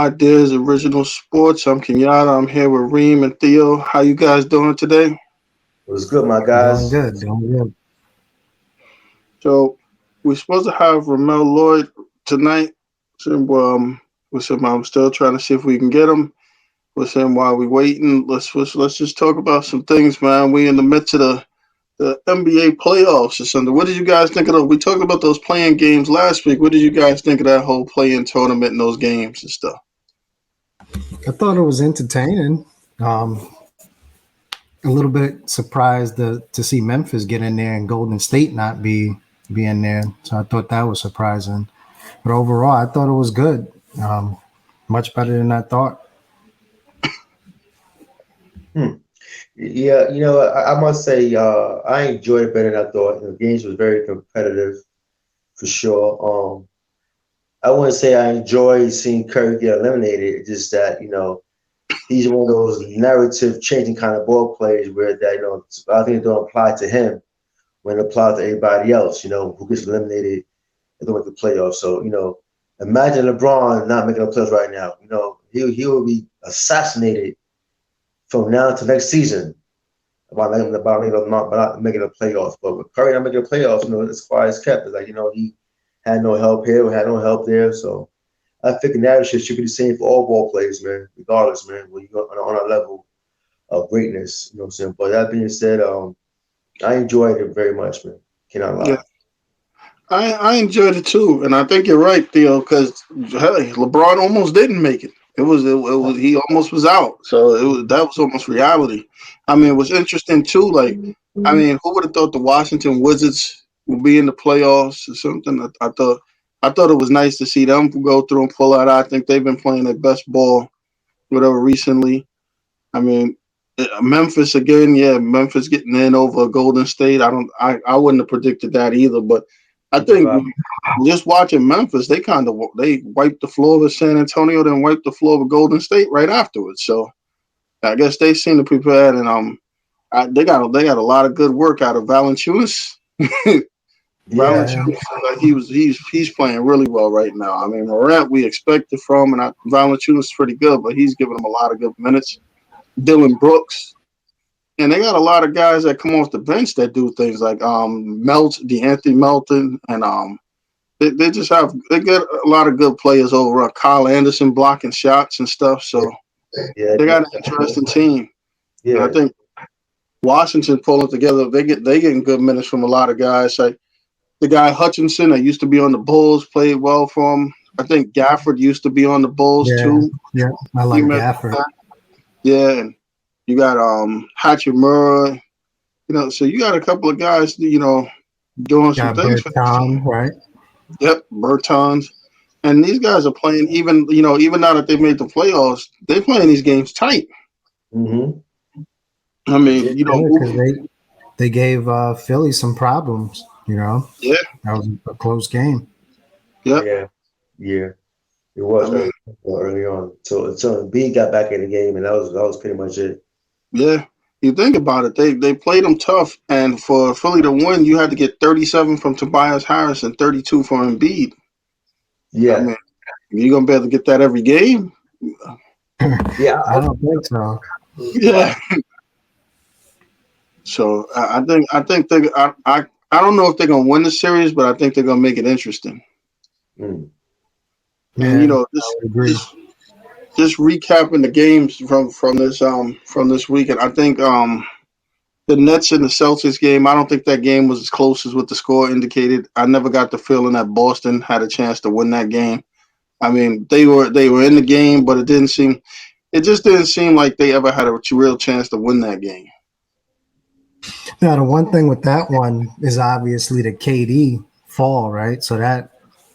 Ideas Original Sports. I'm Kenyatta. I'm here with Reem and Theo. How you guys doing today? It was good, my Doing guys. good, doing good. So we're supposed to have Ramel Lloyd tonight. So, with him, I'm still trying to see if we can get him. With him while we waiting, let's just talk about some things, man. We in the midst of the NBA playoffs or something. What did you guys think of those? We talked about those playing games last week. What did you guys think of that whole play-in tournament and those games and stuff? I thought it was entertaining. Um, a little bit surprised to see Memphis get in there and Golden State not be in there. So I thought that was surprising. But overall, I thought it was good. Much better than I thought. Hmm. Yeah, I must say, I enjoyed it better than I thought. The games was very competitive for sure. I wouldn't say I enjoyed seeing Curry get eliminated. It's just that, he's one of those narrative changing kind of ball players where that, I think it don't apply to him when it applies to everybody else, who gets eliminated and don't make the playoffs. So, imagine LeBron not making the playoffs right now. He will be assassinated from now to next season about not making the playoffs. But with Curry not making the playoffs, as far as kept, it's like, he had no help here, had no help there. So I think narrative should be the same for all ball players, man, regardless, man, when you're on a level of greatness, you know what I'm saying? But that being said, I enjoyed it very much, man. Cannot Yeah, lie. I enjoyed it too, and I think you're right, Theo, because hey, LeBron almost didn't make it. It was he almost was out, so that was almost reality. I mean, it was interesting too. Like, I mean, who would have thought the Washington Wizards would be in the playoffs or something? I thought it was nice to see them go through and pull out. I think they've been playing their best ball, whatever recently. I mean, Memphis again, yeah, Memphis getting in over Golden State. I wouldn't have predicted that either, but I think Right. just watching Memphis, they wiped the floor with San Antonio, then wiped the floor with Golden State right afterwards. So I guess they seem to prepare, and they got a lot of good work out of Valanciunas. Yeah. Yeah, Valanciunas, like he's playing really well right now. I mean, Morant we expected from, and Valanciunas is pretty good, but he's giving them a lot of good minutes. Dylan Brooks, and they got a lot of guys that come off the bench that do things like D'Anthony Melton, and they get a lot of good players over. Kyle Anderson blocking shots and stuff. So Yeah. they got an interesting team, and I Yeah. think Washington pulling together. They getting good minutes from a lot of guys. Like the guy Hutchinson that used to be on the Bulls played well for him. I think Gafford used to be on the Bulls yeah, too. yeah. I He like met Gafford. yeah, and you got Hachimura. So you got a couple of guys, doing some Got things for this team. Bertan, right? Yep, Bertans. And these guys are playing even now that they made the playoffs, they're playing these games tight. Mm-hmm. I Yeah. mean, Yeah, because they gave Philly some problems. yeah, That was a close game. yep. Yeah. Yeah. It I was mean, early on. So B got back in the game, and that was pretty much it. yeah. You think about it, they played them tough, and for Philly to win, you had to get 37 from Tobias Harris and 32 from Embiid. I Yeah. mean, you're gonna be able to get that every game. Yeah. I don't think so. Yeah. So I don't know if they're gonna win the series, but I think they're gonna make it interesting. Mm. And Yeah, I would agree. just just recapping the games from this weekend. I think the Nets and the Celtics game. I don't think that game was as close as what the score indicated. I never got the feeling that Boston had a chance to win that game. I mean, they were in the game, but it just didn't seem like they ever had a real chance to win that game. Now, the one thing with that one is obviously the KD fall, right? So that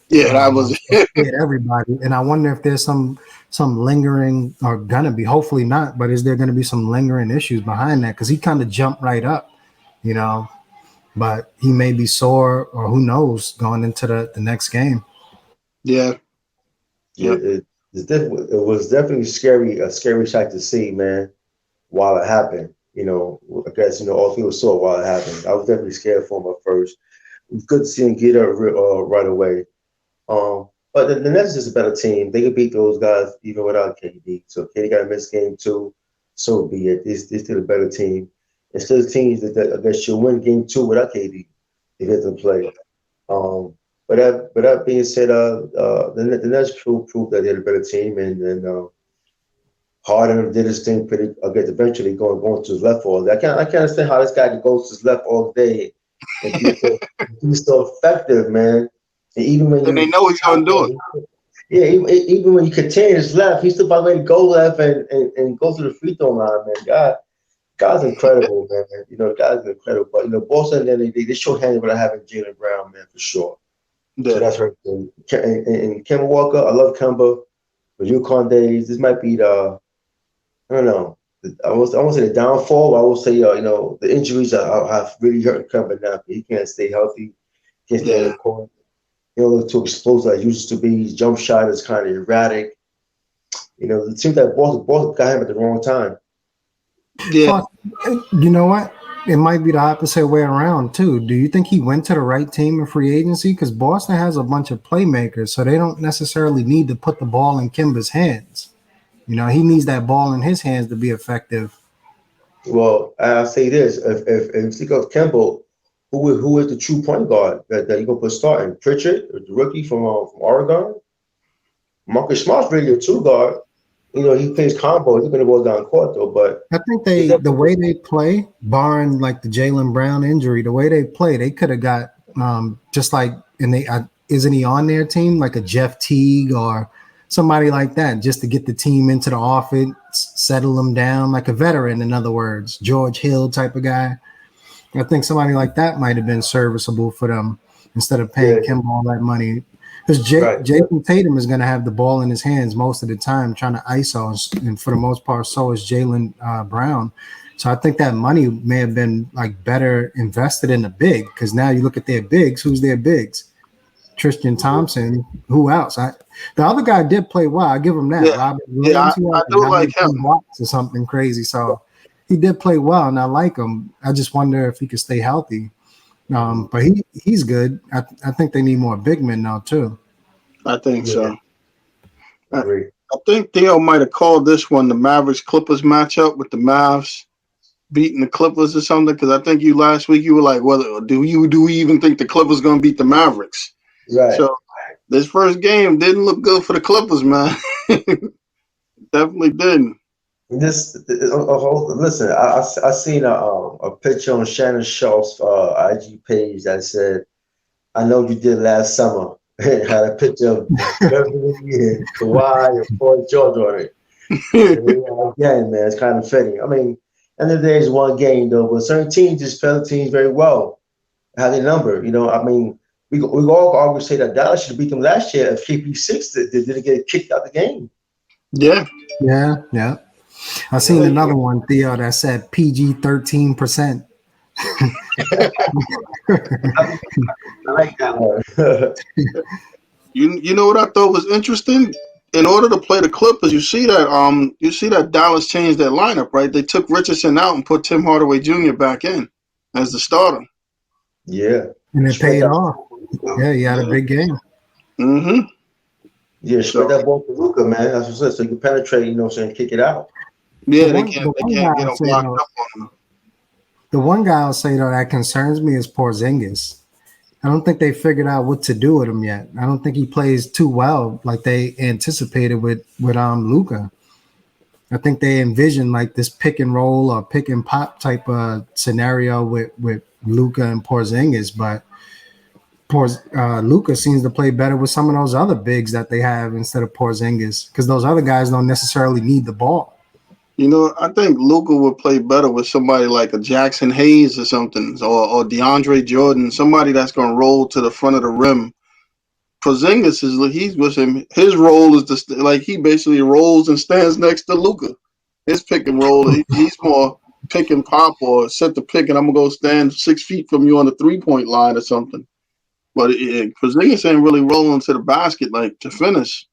Yeah, that was scared everybody. And I wonder if there's some lingering, or gonna be, hopefully not, but is there gonna be some lingering issues behind that? Because he kind of jumped right up, you know. But he may be sore, or who knows, going into the next game. yeah, Yeah. yeah, It was definitely scary, a scary sight to see, man. While it happened, I guess all people saw while it happened. I was definitely scared for him at first. It was good to see him get up right away. Um, But the Nets is just a better team. They could beat those guys even without KD. So if KD got a missed game too, so be it. They're still a better team. It's still teams that I guess should win game two without KD to get to play. Um, but that being said, the Nets proved that they're a better team, and Harden did his thing pretty. I guess eventually going to his left all day. I can't understand how this guy goes to his left all day and be so effective, man. And even when And they you know he's gonna do it. yeah, even when you contain his left, he's still by the way to go left and go to the free throw line, man. God's incredible, man. God's incredible. But Boston, then they showed hands without having Jaylen Brown, man, for sure. So Yeah. that's her thing. And Kemba Walker, I love Kemba. The UConn days, this might be I don't know. I won't say the downfall. But I will say, the injuries have really hurt Kemba now. He can't stay healthy. Can't stay on Yeah. the court. He don't look too explosive like he used to be. His jump shot is kind of erratic. It seems like Boston got him at the wrong time. Yeah. You know what? It might be the opposite way around too. Do you think he went to the right team in free agency? Because Boston has a bunch of playmakers, so they don't necessarily need to put the ball in Kimba's hands. He needs that ball in his hands to be effective. Well, I'll say this: if you go Kemba, who is the true point guard that you're gonna put starting? Pritchard, the rookie from Oregon. Marcus Smart's really a two guard. He plays combo. He's gonna go down court though, but I think the way they play, barring like the Jaylen Brown injury, the way they play, they could have got just like isn't he on their team like a Jeff Teague or somebody like that, just to get the team into the offense, settle them down like a veteran. In other words, George Hill type of guy. I think somebody like that might have been serviceable for them instead of paying Kemba all that money. Because Jason Tatum is going to have the ball in his hands most of the time trying to ISO, and for the most part, so is Jaylen Brown. So I think that money may have been like better invested in the big, because now you look at their bigs. Who's their bigs? Tristan Thompson. Who else? The other guy did play well. I give him that. Yeah. Robert Williams. I do like him. Watts or something crazy. So he did play well, and I like him. I just wonder if he could stay healthy. But he's good. I think they need more big men now too. I think so. I agree. I think Theo might have called this one the Mavericks Clippers matchup with the Mavs beating the Clippers or something. Because I think last week you were like, "Well, do we even think the Clippers going to beat the Mavericks?" Right. So this first game didn't look good for the Clippers, man. Definitely didn't. Listen. I seen a picture on Shannon Sharp's IG page that said, "I know you did last summer." It had a picture of Beverly and Kawhi and Paul George on it. Again, man, it's kind of fitting. I mean, end of the day, it's one game though, but certain teams just play the teams very well. How they number, I mean, we all always say that Dallas should beat them last year if KP6 didn't get kicked out the game. Yeah. I seen another one, Theo, that said PG 13%. I like that one. You know what I thought was interesting? In order to play the Clippers, you see that Dallas changed their lineup, right? They took Richardson out and put Tim Hardaway Jr. back in as the starter. Yeah. And it paid off. Yeah, he had a big game. Mm-hmm. Yeah, spread that ball to Luka, man. That's what's it. So you can penetrate, and kick it out. Yeah, they can't get them blocked up on them. The one guy I'll say though that concerns me is Porzingis. I don't think they figured out what to do with him yet. I don't think he plays too well like they anticipated with Luka. I think they envisioned like this pick and roll or pick and pop type of scenario with Luka and Porzingis, but Luka seems to play better with some of those other bigs that they have instead of Porzingis, because those other guys don't necessarily need the ball. I think Luka would play better with somebody like a Jackson Hayes or something, or DeAndre Jordan, somebody that's going to roll to the front of the rim. Porzingis he's with him. His role is he basically rolls and stands next to Luka. His pick and roll, he's more pick and pop or set the pick, and I'm gonna go stand 6 feet from you on the 3-point line or something. But Porzingis ain't really rolling to the basket to finish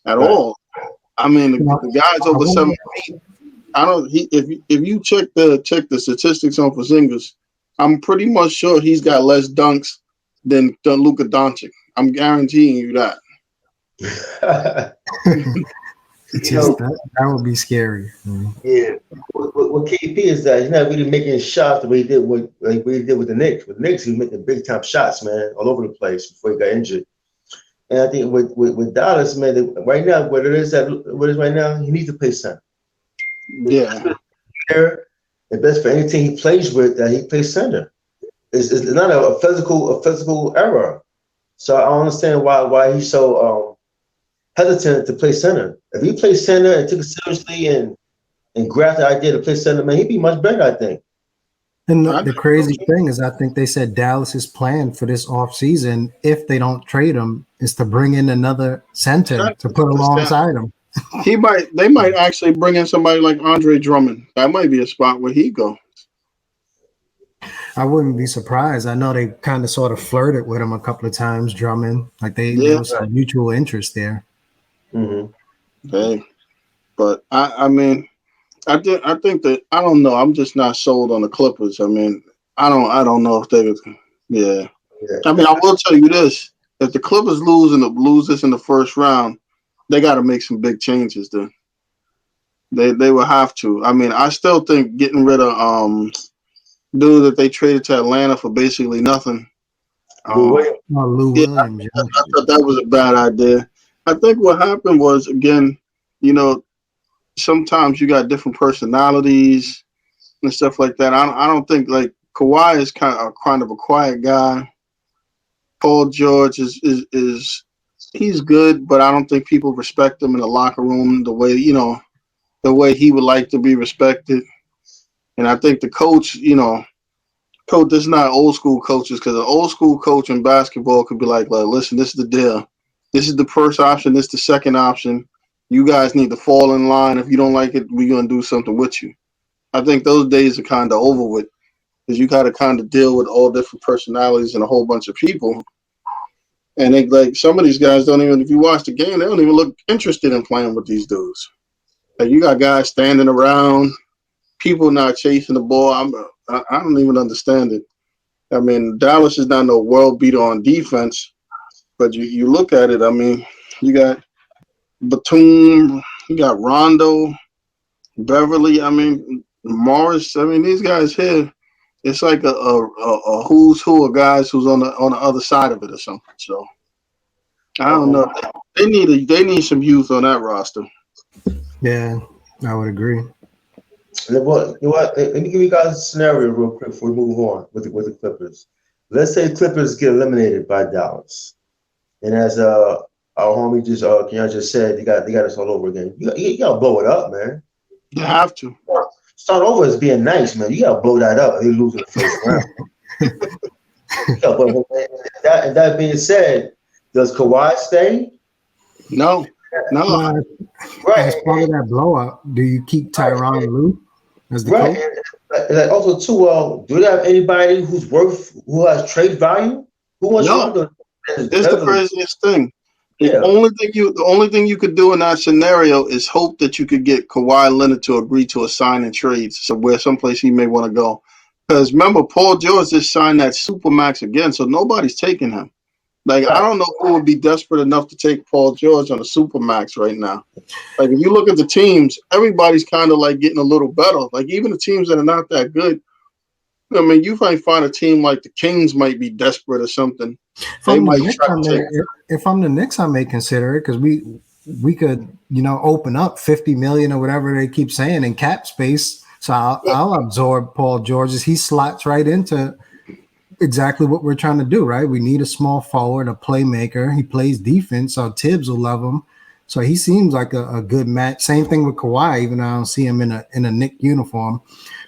at all. I mean, the guy's over 7 feet. I don't. If you check the statistics on Porzingis, I'm pretty much sure he's got less dunks than Luka Doncic. I'm guaranteeing you that. It's You just know, that would be scary. yeah. What KP is that he's not really making shots the way he did with the Knicks. With the Knicks, he was making big time shots, man, all over the place before he got injured. And I think with Dallas, man, right now, what it is right now, he needs to play center. Yeah. There, the best for any team he plays with, that he plays center. It's not a physical error. So I don't understand why he's so hesitant to play center. If he played center and took it seriously and grabbed the idea to play center, man, he'd be much better, I think. And I the think so crazy too. thing is, I think they said Dallas's plan for this offseason, if they don't trade him, is to bring in another center to put alongside him. They might actually bring in somebody like Andre Drummond. That might be a spot where he go. I wouldn't be surprised. I know they kind of sort of flirted with him a couple of times, Drummond. Like there Yeah. was some mutual interest there. Mm-hmm. Hey. But I mean, I think that I don't know. I'm just not sold on the Clippers. I mean, I don't know if they would. Yeah. Yeah. I mean, I will tell you this: if the Clippers lose this in the first round, they got to make some big changes. Then they will have to. I mean, I still think getting rid of dude that they traded to Atlanta for basically nothing. Lou Williams. Oh, Lou Yeah, Williams. Yeah. I thought that was a bad idea. I think what happened was again, you know, sometimes you got different personalities and stuff like that. I don't think like Kawhi is kind of a quiet guy. Paul George is he's good, but I don't think people respect him in the locker room the way he would like to be respected. And I think the coach, coach, this is not old school coaches because an old school coach in basketball could be like, listen, this is the deal. This is the first option. This is the second option. You guys need to fall in line. If you don't like it, we're gonna do something with you. I think those days are kind of over with because you got to kind of deal with all different personalities and a whole bunch of people. And they, like some of these guys don't even. If you watch the game, they don't even look interested in playing with these dudes. Like you got guys standing around, people not chasing the ball. I don't even understand it. I mean, Dallas is not no world beater on defense, but you look at it. I mean, you got Batum, you got Rondo, Beverly. I mean, Morris. I mean, these guys here. It's like a who's who of guys who's on the other side of it or something. So I don't know. They need some youth on that roster. Yeah, I would agree. Let me give you guys a scenario real quick before we move on with the Clippers. Let's say Clippers get eliminated by Dallas, and as our homie Keon just said, they got us all over again. You gotta blow it up, man. You have to. Start over as being nice, man. You gotta blow that up. They lose in the first round. And that being said, does Kawhi stay? No. As Right. part of that blowout, do you keep Tyronn Lue as the Right. coach? And also too, do they have anybody who has trade value? Who wants No. Rondo? It's the craziest thing. Yeah. The only thing you could do in that scenario is hope that you could get Kawhi Leonard to agree to a sign and trade somewhere, someplace he may want to go. Because remember, Paul George just signed that supermax again, so nobody's taking him. Like I don't know who would be desperate enough to take Paul George on a supermax right now. Like if you look at the teams, everybody's kind of like getting a little better. Like even the teams that are not that good. I mean, you might find a team like the Kings might be desperate or something. If I'm the Knicks, I may consider it because we could open up 50 million or whatever they keep saying in cap space. So I'll absorb Paul George. He slots right into exactly what we're trying to do, right? We need a small forward, a playmaker. He plays defense, so Tibbs will love him. So he seems like a good match. Same thing with Kawhi, even though I don't see him in a Knick uniform.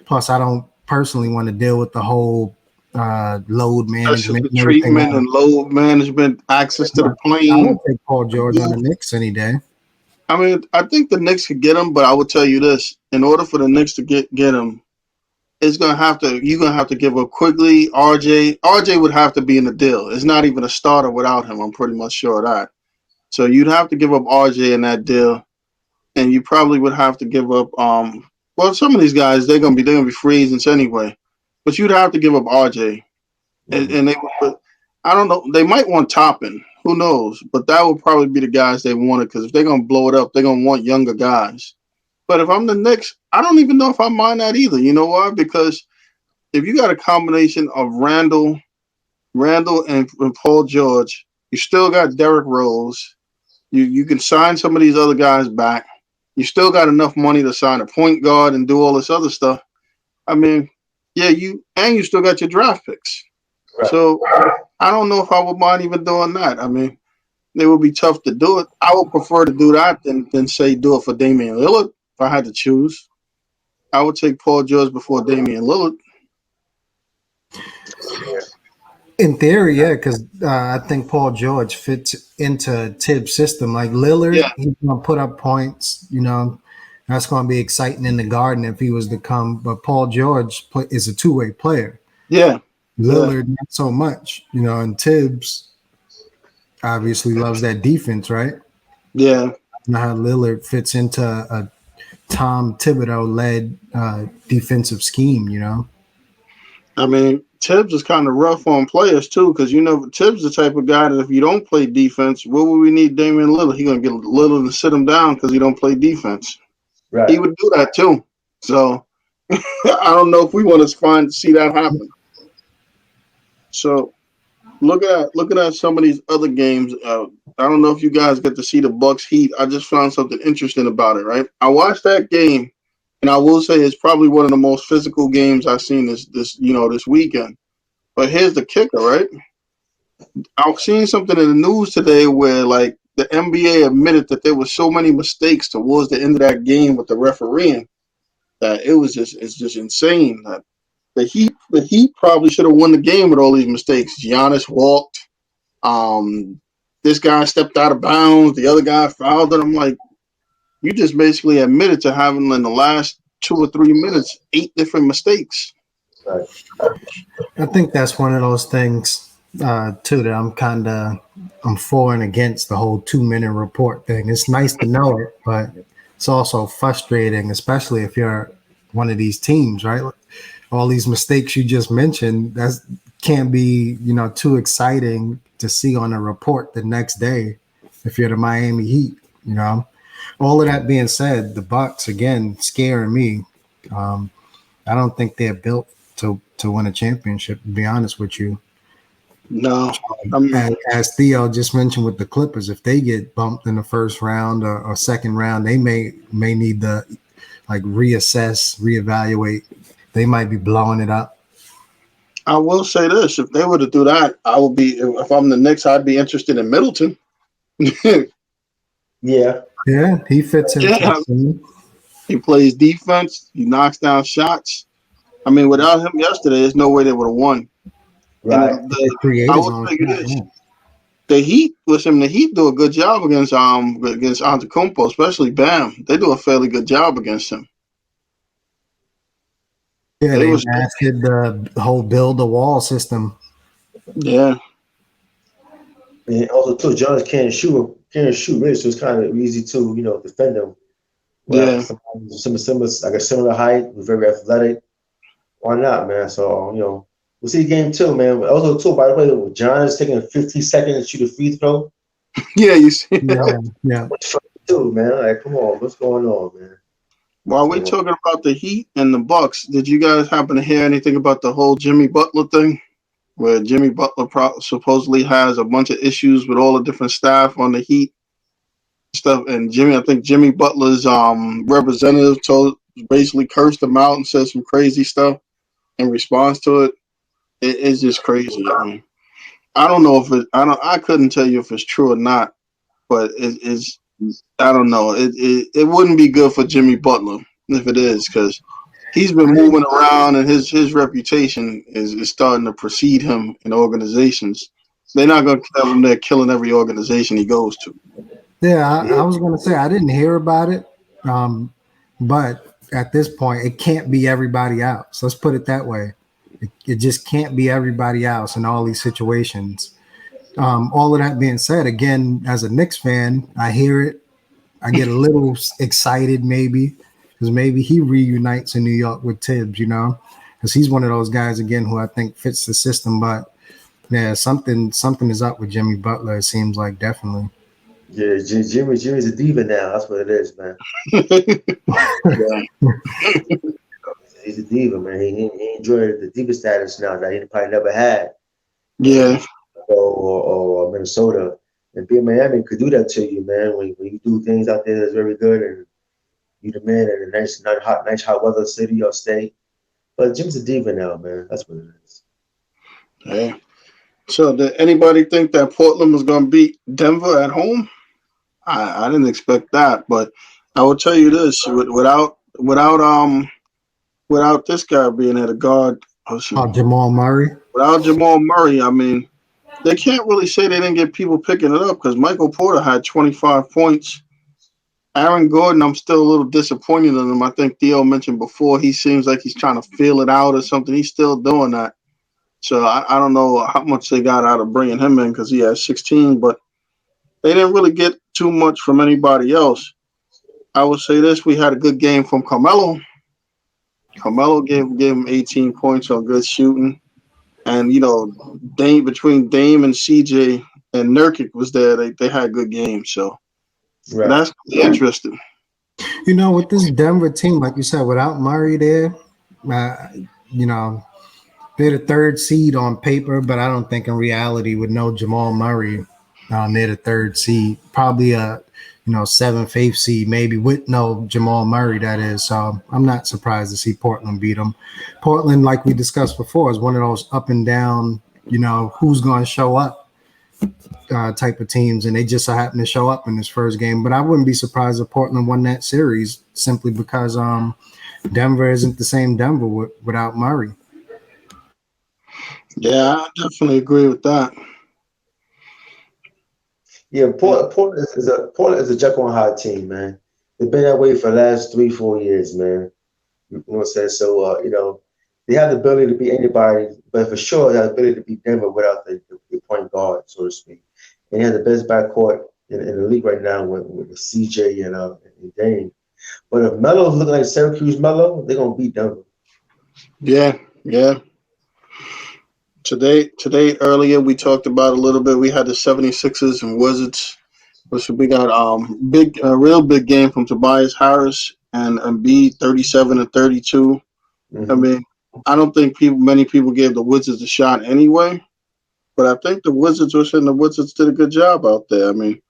Plus, I don't personally want to deal with the whole load management, the treatment and load management, access to the plane. I would take Paul George on the Knicks any day. I mean, I think the Knicks could get him, but I would tell you this: in order for the Knicks to get him, you're gonna have to give up quickly. RJ would have to be in the deal. It's not even a starter without him. I'm pretty much sure of that. So you'd have to give up RJ in that deal, and you probably would have to give up. Well, some of these guys they're gonna be free agents anyway, but you'd have to give up RJ, and they. I don't know. They might want Toppin. Who knows? But that would probably be the guys they wanted because if they're gonna blow it up, they're gonna want younger guys. But if I'm the Knicks, I don't even know if I mind that either. You know why? Because if you got a combination of Randall and Paul George, you still got Derrick Rose. You can sign some of these other guys back. You still got enough money to sign a point guard and do all this other stuff. I mean, yeah, you still got your draft picks. Right. So I don't know if I would mind even doing that. I mean, it would be tough to do it. I would prefer to do that than say do it for Damian Lillard. If I had to choose, I would take Paul George before Damian Lillard. In theory, yeah, because I think Paul George fits into Tibbs' system. Like Lillard, Yeah, he's gonna put up points. That's gonna be exciting in the Garden if he was to come. But Paul George is a two-way player. yeah, yeah, Lillard, not so much. And Tibbs obviously loves that defense, right? yeah. You know how Lillard fits into a Tom Thibodeau-led defensive scheme. I mean, Tibbs is kind of rough on players too, because Tibbs is the type of guy that if you don't play defense, what would we need Damian Lillard? He gonna get Lillard to sit him down because he don't play defense. He Right. would do that too. So I don't know if we want to see that happen. So looking at some of these other games. I don't know if you guys get to see the Bucks Heat. I just found something interesting about it. Right, I watched that game, and I will say it's probably one of the most physical games I've seen this weekend. But here's the kicker, right? I've seen something in the news today where like the NBA admitted that there were so many mistakes towards the end of that game with the refereeing that it's just insane. That the Heat probably should have won the game with all these mistakes. Giannis walked. Um, this guy stepped out of bounds. The other guy fouled it. I'm like, you just basically admitted to having in the last 2 or 3 minutes 8 different mistakes. Right. I think that's one of those things too that I'm for and against the whole 2 minute report thing. It's nice to know it, but it's also frustrating, especially if you're one of these teams, right? All these mistakes you just mentioned, that can't be too exciting to see on a report the next day if you're the Miami Heat. All of that being said, the Bucks again scaring me. I don't think they're built to win a championship, to be honest with you. No, I'm As Theo just mentioned with the Clippers, if they get bumped in the first round or second round, they may need to reassess, reevaluate. They might be blowing it up. I will say this: if they were to do that, I would be. If I'm the Knicks, I'd be interested in Middleton. Yeah. Yeah, he fits into Yeah, the team. he plays defense. He knocks down shots. I mean, without him yesterday, there's no way they would have won. And Right. They create I his will own tell you shot. this: Yeah, the Heat do a good job against Antetokounmpo, especially Bam. They do a fairly good job against him. yeah, They they was mastered the whole build a wall system. yeah, And also too, Jones can't shoot really, so it's kind of easy to defend him. Well, yeah. some similar like a similar height, was very athletic. Why not, man? So we'll see game two, man. Also too, by the way, with John is taking 15 seconds to shoot a free throw. Yeah, you see. Yeah, yeah. What's too, man? Like, come on, what's going on, man? While we're So, talking about the Heat and the Bucks, did you guys happen to hear anything about the whole Jimmy Butler thing? Where Jimmy Butler supposedly has a bunch of issues with all the different staff on the Heat stuff, and I think Jimmy Butler's representative basically cursed him out and said some crazy stuff in response to it. It's just crazy. I mean, I don't know if I couldn't tell you if it's true or not, but it's I don't know. It wouldn't be good for Jimmy Butler if it is because he's been moving around and his reputation is starting to precede him in organizations. They're not going to tell him they're killing every organization he goes to. Yeah, I was going to say I didn't hear about it, but at this point, it can't be everybody else. Let's put it that way. It just can't be everybody else in all these situations. All of that being said, again, as a Knicks fan, I hear it. I get a little excited maybe because maybe he reunites in New York with Tibbs, because he's one of those guys, again, who I think fits the system. But Yeah, something is up with Jimmy Butler. It seems like definitely. Yeah, Jimmy's a diva now. That's what it is, man. Yeah, He's a diva, man. He enjoyed the diva status now that he probably never had in yeah, or Minnesota. And being Miami could do that to you, man. When you do things out there that's very good and you the man in a nice hot weather city or state. But Jimmy's a diva now, man. That's what it is. yeah. So, did anybody think that Portland was going to beat Denver at home? I didn't expect that, but I will tell you this: without this guy being at a guard, oh shoot, Oh, Jamal Murray. without Jamal Murray, I mean, they can't really say they didn't get people picking it up because Michael Porter had 25 points. Aaron Gordon, I'm still a little disappointed in him. I think Theo mentioned before he seems like he's trying to feel it out or something. He's still doing that. So I don't know how much they got out of bringing him in because he has 16, but they didn't really get too much from anybody else. I would say this: we had a good game from Carmelo. Carmelo gave him 18 points on good shooting, and Dame between Dame and CJ and Nurkic was there. They had good games, so Right. that's interesting. With this Denver team, like you said, without Murray there, uh, you know, they're the third seed on paper, but I don't think in reality with no Jamal Murray, they're the third seed. Probably a seventh, eighth seed, maybe with no Jamal Murray. That is. So I'm not surprised to see Portland beat them. Portland, like we discussed before, is one of those up and down. Who's going to show up type of teams, and they just so happen to show up in this first game. But I wouldn't be surprised if Portland won that series simply because Denver isn't the same Denver without Murray. Yeah, I definitely agree with that. Yeah, Yeah, Portland is a Jekyll and Hyde team, man. They've been that way for the last 3-4 years, man. You know what I'm saying? So they have the ability to beat anybody, but for sure they have the ability to beat Denver without the point guard, so to speak. And they have the best backcourt in the league right now with CJ and Dame. But if Melo's looking like Syracuse Melo, they're gonna beat Denver. yeah, yeah. Today earlier we talked about a little bit. We had the 76ers and Wizards. Which we got real big game from Tobias Harris and Embiid, 37 and 32. I Hmm. mean, I don't think many people gave the Wizards a shot anyway, but I think the Wizards did a good job out there. I mean,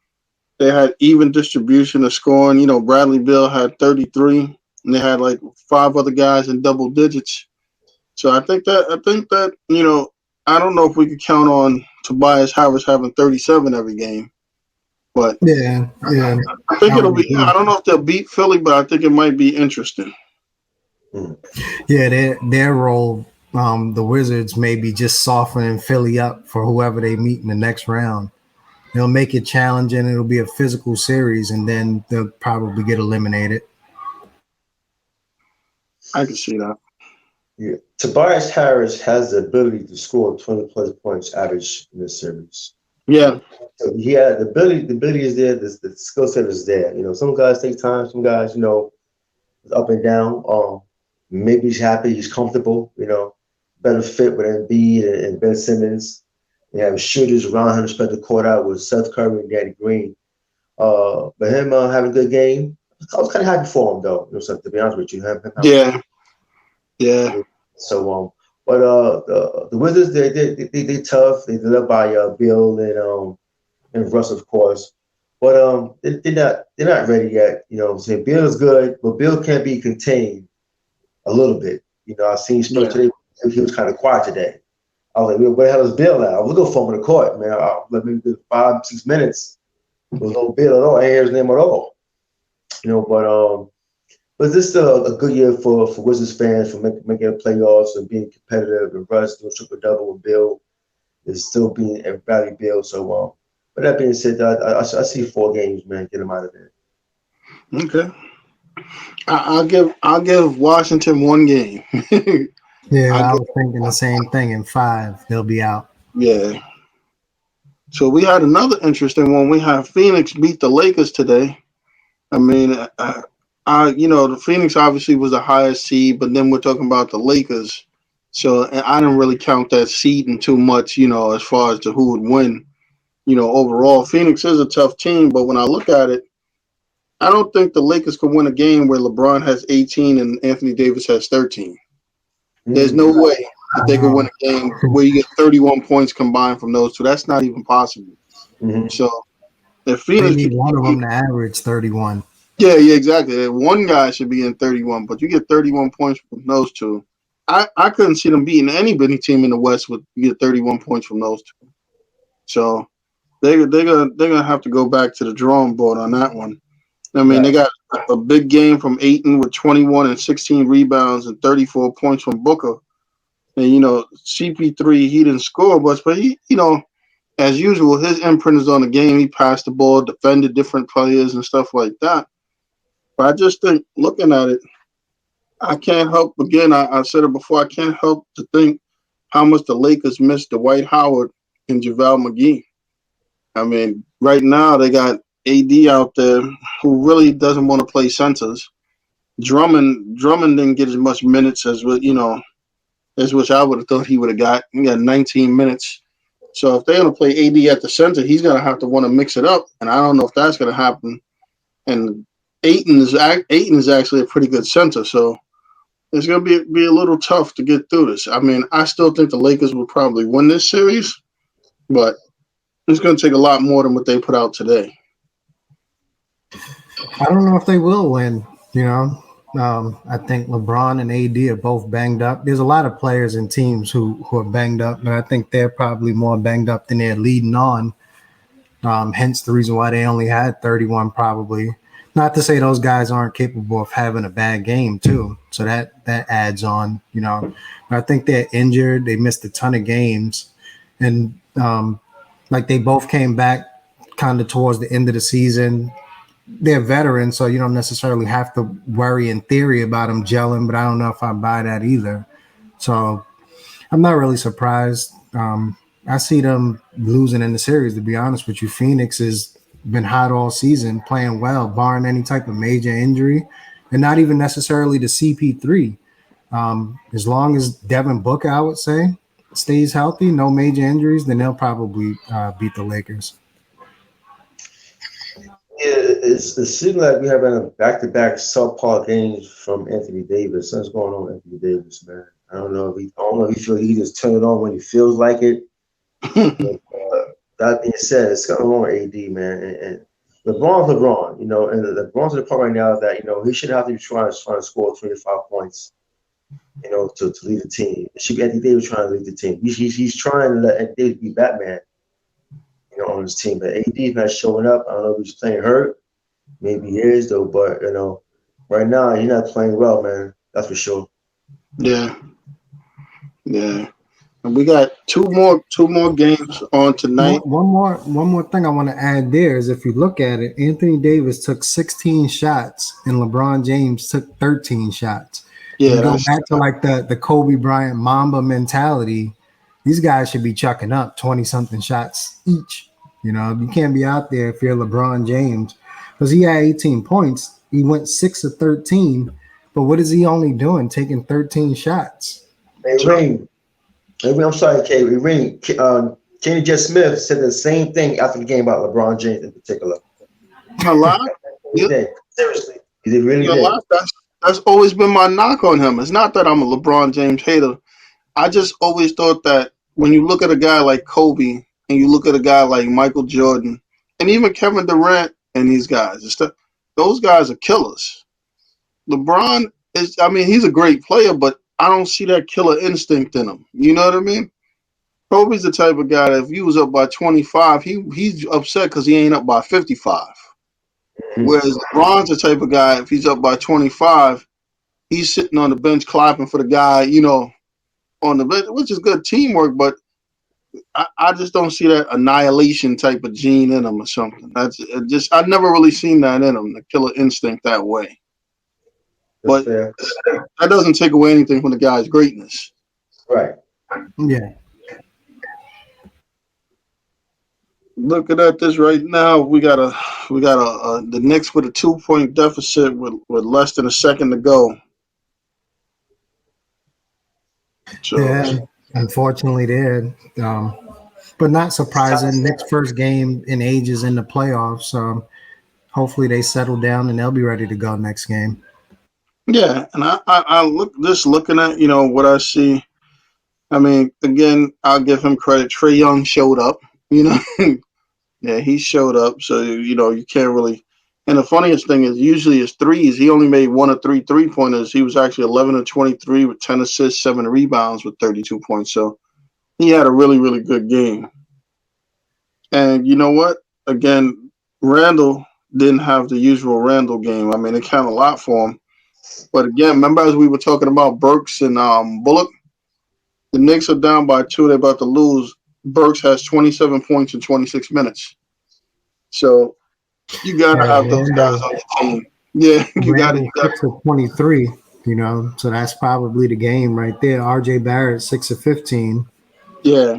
they had even distribution of scoring. Bradley Beal had 33, and they had like five other guys in double digits. So I think that I don't know if we could count on Tobias Harris having 37 every game, but Yeah, yeah, I think I it'll would be. agree. I don't know if they'll beat Philly, but I think it might be interesting. Yeah, their role, the Wizards may be just softening Philly up for whoever they meet in the next round. They'll make it challenging. It'll be a physical series, and then they'll probably get eliminated. I can see that. Yeah. Tobias Harris has the ability to score 20 plus points average in this series. Yeah, So he had the ability is there, the skill set is there. Some guys take time, some guys, it's up and down. Maybe he's happy, he's comfortable, better fit with Embiid and Ben Simmons. They have shooters around him to spread the court out with Seth Curry and Danny Green. But him having a good game, I was kind of happy for him though. So to be honest with you, him having yeah, yeah, so but the Wizards they tough. They're led by Bill and Russ of course, but they're not ready yet. I'm saying Bill's good, but Bill can't be contained a little bit. I've seen Spurs yeah, today. He was kind of quiet today. I was like, where the hell is Bill at? I was looking for him on the court, man. Let me do 5-6 minutes. There was no Bill at all. I ain't hear his name at all. But this is a good year for Wizards fans for making the playoffs and being competitive. And Russ doing triple double and Bill is still being a Bradley Bill. So, but that being said, I see 4 games, man. Get them out of there. okay. I'll give Washington one game. Yeah, I'll I give was thinking the same thing. In 5, they'll be out. yeah. So we had another interesting one. We had Phoenix beat the Lakers today. I mean, the Phoenix obviously was the highest seed, but then we're talking about the Lakers. So and I didn't really count that seeding too much, as far as to who would win. Overall, Phoenix is a tough team, but when I look at it, I don't think the Lakers could win a game where LeBron has 18 and Anthony Davis has 13. There's no Mm. way that they could win a game where you get 31 points combined from those two. That's not even possible. Mm-hmm. So if They Phoenix need could one of keep, them to average 31. yeah, exactly. One guy should be in 31, but you get 31 points from those two. I couldn't see them beating anybody team in the West with you get 31 points from those two. So they're gonna have to go back to the drawing board on that one. I mean, they Right. got a big game from Aiton with 21 and 16 rebounds and 34 points from Booker. And CP3 he didn't score much, but he as usual his imprint is on the game. He passed the ball, defended different players and stuff like that. But I just think looking at it, I can't help again. I said it before. I can't help to think how much the Lakers missed Dwight Howard and JaVale McGee. I mean, right now they got AD out there who really doesn't want to play centers. Drummond didn't get as much minutes as what as which I would have thought he would have got. He got 19 minutes. So if they're gonna play AD at the center, he's gonna have to want to mix it up, and I don't know if that's gonna happen. And Aiton is actually a pretty good center, so it's gonna be a little tough to get through this. I mean, I still think the Lakers will probably win this series, but it's gonna take a lot more than what they put out today. I don't know if they will win. I think LeBron and AD are both banged up. There's a lot of players and teams who are banged up, but I think they're probably more banged up than they're leading on. Hence the reason why they only had 31 probably. Not to say those guys aren't capable of having a bad game too. So that adds on. But I think they're injured. They missed a ton of games. And like they both came back kind of towards the end of the season. They're veterans, so you don't necessarily have to worry in theory about them gelling, but I don't know if I buy that either. So I'm not really surprised. I see them losing in the series, to be honest with you. Phoenix has been hot all season, playing well, barring any type of major injury, and not even necessarily the CP3. As long as Devin Booker, I would say, stays healthy, no major injuries, then they'll probably beat the Lakers. Yeah, it seems like we have a back-to-back subpar games from Anthony Davis. Something's going on with Anthony Davis, man. I don't know if he feel he just turn it on when he feels like it. But that being said, it's going on with AD, man. And LeBron's LeBron, and LeBron's to the point right now that he shouldn't have to be trying to score 25 points, to lead the team. It should be Anthony Davis trying to lead the team. He's trying to let Anthony Davis be Batman, on his team. But AD's not showing up. I don't know if he's playing hurt. Maybe he is though, but right now he's not playing well, man. That's for sure. Yeah, yeah. And we got two more games on tonight. One more thing I want to add there is if you look at it, Anthony Davis took 16 shots and LeBron James took 13 shots. If Yeah, you go that's back to like the Kobe Bryant Mamba mentality, these guys should be chucking up 20 something shots each. You can't be out there if you're LeBron James because he had 18 points. He went 6 of 13, but what is he only doing? Taking 13 shots. Hey, Ring. I'm sorry, Kay. Ring. Kenny J. Smith said the same thing after the game about LeBron James in particular. a lot. He did. Seriously. He really A did. lot. That's always been my knock on him. It's not that I'm a LeBron James hater. I just always thought that when you look at a guy like Kobe and you look at a guy like Michael Jordan and even Kevin Durant and these guys, those guys are killers. LeBron is, I mean, he's a great player, but I don't see that killer instinct in him. You know what I mean? Kobe's the type of guy that if he was up by 25, he's upset because he ain't up by 55. Mhm. Whereas LeBron's the type of guy, if he's up by 25, he's sitting on the bench clapping for the guy, on the bench, which is good teamwork, but I just don't see that annihilation type of gene in him or something. That's just I've never really seen that in him, the killer instinct that way. That's But fair. that doesn't take away anything from the guy's greatness. Right. Yeah. Looking at this right now, we got the Knicks with a 2-point deficit with less than a second to go. So Yeah, unfortunately, there. But not surprising. Nick's first game in ages in the playoffs. Hopefully, they settle down and they'll be ready to go next game. yeah, and I look just looking at what I see. I mean, again, I'll give him credit. Trey Young showed up. You know, yeah, he showed up. So you can't really. And the funniest thing is, usually his threes, he only made one of three 3-pointers. He was actually 11 of 23 with 10 assists, 7 rebounds with 32 points. So he had a really, really good game. And you know what? Again, Randall didn't have the usual Randall game. I mean, it counted a lot for him. But again, remember as we were talking about Burks and Bullock, the Knicks are down by two. They're about to lose. Burks has 27 points in 26 minutes. So you got to Yeah, have those guys on your team. Yeah, you got to. Randall 6 of 23. So that's probably the game right there. R.J. Barrett 6 of 15. Yeah.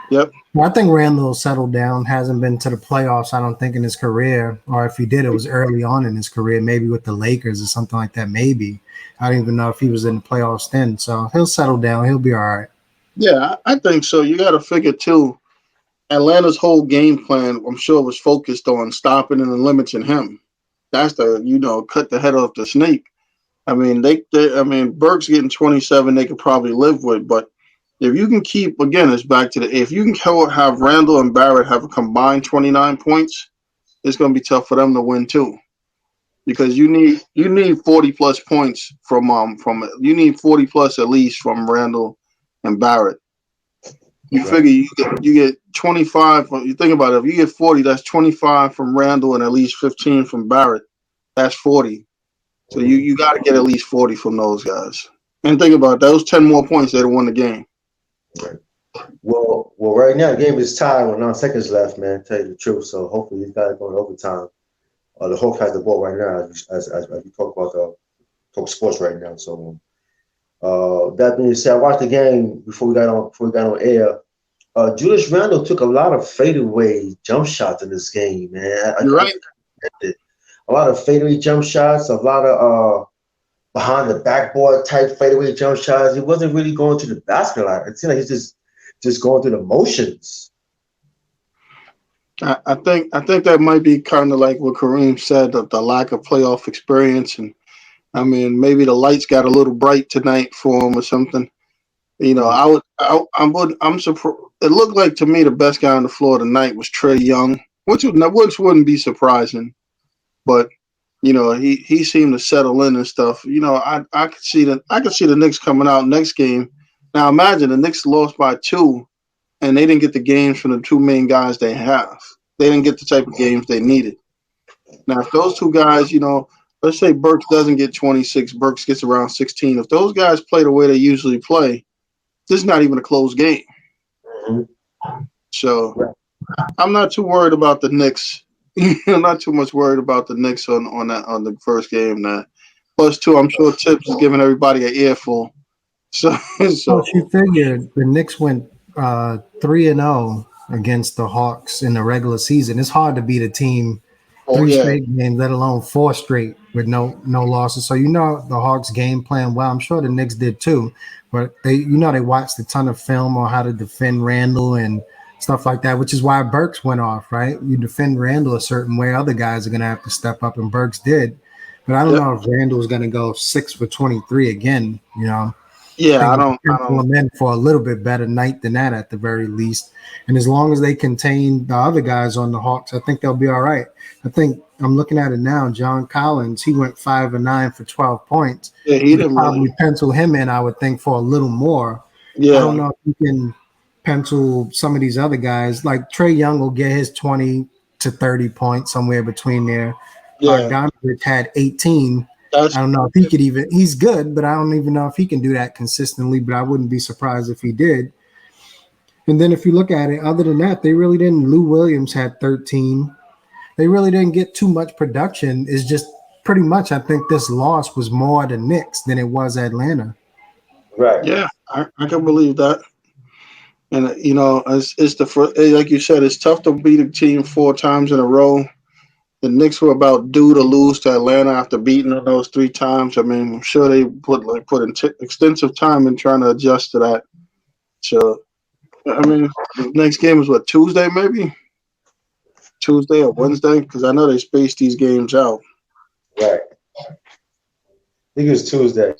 Yep. Well, I think Randall settled down. Hasn't been to the playoffs, I don't think, in his career. Or if he did, it was early on in his career, maybe with the Lakers or something like that. Maybe I don't even know if he was in the playoffs then. So he'll settle down. He'll be all right. Yeah, I think so. You got to figure too. Atlanta's whole game plan, I'm sure, was focused on stopping and limiting him. That's the cut the head off the snake. I mean, I mean, Burks getting 27, they could probably live with. But if you can keep, again, it's back to if you can have Randall and Barrett have a combined 29 points, it's going to be tough for them to win too. Because you need 40 plus points from you need 40 plus at least from Randall and Barrett. You Right. figure you get 25. You think about it. If you get 40, that's 25 from Randall and at least 15 from Barrett. That's 40. So you got to get at least 40 from those guys. And think about it, those 10 more points, they'd have won the game. Right. Well, right now the game is tied with 9 seconds left, man. Tell you the truth. So hopefully these guys go in overtime. The Hawks has the ball right now as we talk about talk sports right now. So that being said, I watched the game before we got on air. Julius Randle took a lot of fadeaway jump shots in this game, man. You're right. A lot of fadeaway jump shots, a lot of behind the backboard type fadeaway jump shots. He wasn't really going to the basket a lot. It seemed like he's just going through the motions. I think that might be kind of like what Kareem said, the lack of playoff experience, and I mean maybe the lights got a little bright tonight for him or something. Mm. I'm surprised. It looked like to me the best guy on the floor tonight was Trey Young, which wouldn't be surprising, but he seemed to settle in and stuff. I could see the Knicks coming out next game. Now imagine the Knicks lost by two, and they didn't get the games from the two main guys they have. They didn't get the type of games they needed. Now if those two guys, let's say Burks doesn't get 26, Burks gets around 16. If those guys play the way they usually play, this is not even a close game. Mhm. So Right. I'm not too worried about the Knicks. I'm not too much worried about the Knicks on the first game. That plus two, I'm sure Tips is giving everybody an earful. So so Plus, you figured the Knicks went 3-0 against the Hawks in the regular season. It's hard to beat a team oh three yeah, straight games, let alone four straight with no losses. So the Hawks game plan well. I'm sure the Knicks did too, but they watched a ton of film on how to defend Randall and stuff like that, which is why Burks went off. Right, you defend Randall a certain way, other guys are going to have to step up, and Burks did. But I don't yep, know if Randall's going to go 6 for 23 again. yeah. Think I we don't, can I pencil don't. them in for a little bit better night than that at the very least. And as long as they contain the other guys on the Hawks, I think they'll be all right. I think I'm looking at it now. John Collins, he went 5 of 9 for 12 points. Yeah, he You could didn't really. probably pencil him in, I would think, for a little more. I don't Yeah, know if you can pencil some of these other guys. Like Trey Young will get his 20 to 30 points somewhere between there. yeah. Bogdanovich had 18. I That's don't know if he could even, he's good, but I don't even know if he can do that consistently, but I wouldn't be surprised if he did. And then if you look at it, other than that, they really didn't. Lou Williams had 13. They really didn't get too much production. It's just pretty much, I think this loss was more the Knicks than it was Atlanta. Right. yeah. I can believe that. And it's the first, like you said, it's tough to beat a team four times in a row. The Knicks were about due to lose to Atlanta after beating them those 3 times. I mean, I'm sure they put in extensive time in trying to adjust to that. So, I mean, the next game is what, Tuesday maybe? Tuesday or Wednesday? Because I know they spaced these games out. Right. I think it was Tuesday.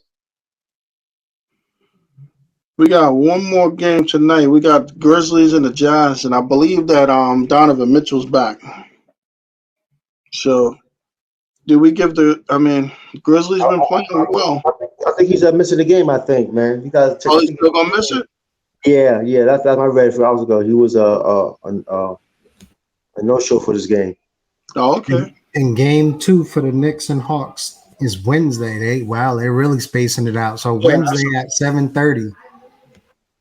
We got one more game tonight. We got the Grizzlies and the Jazz, and I believe that Donovan Mitchell's back. So, do we give the? I mean, Grizzlies been playing well. I think he's missing the game. I think, man. You guys check. Oh, I he's think. still gonna miss it? Yeah, yeah. That's my read for hours ago. He was a no show for this game. Oh, okay. And game 2 for the Knicks and Hawks is Wednesday. They're really spacing it out. So Yeah, Wednesday at 7:30.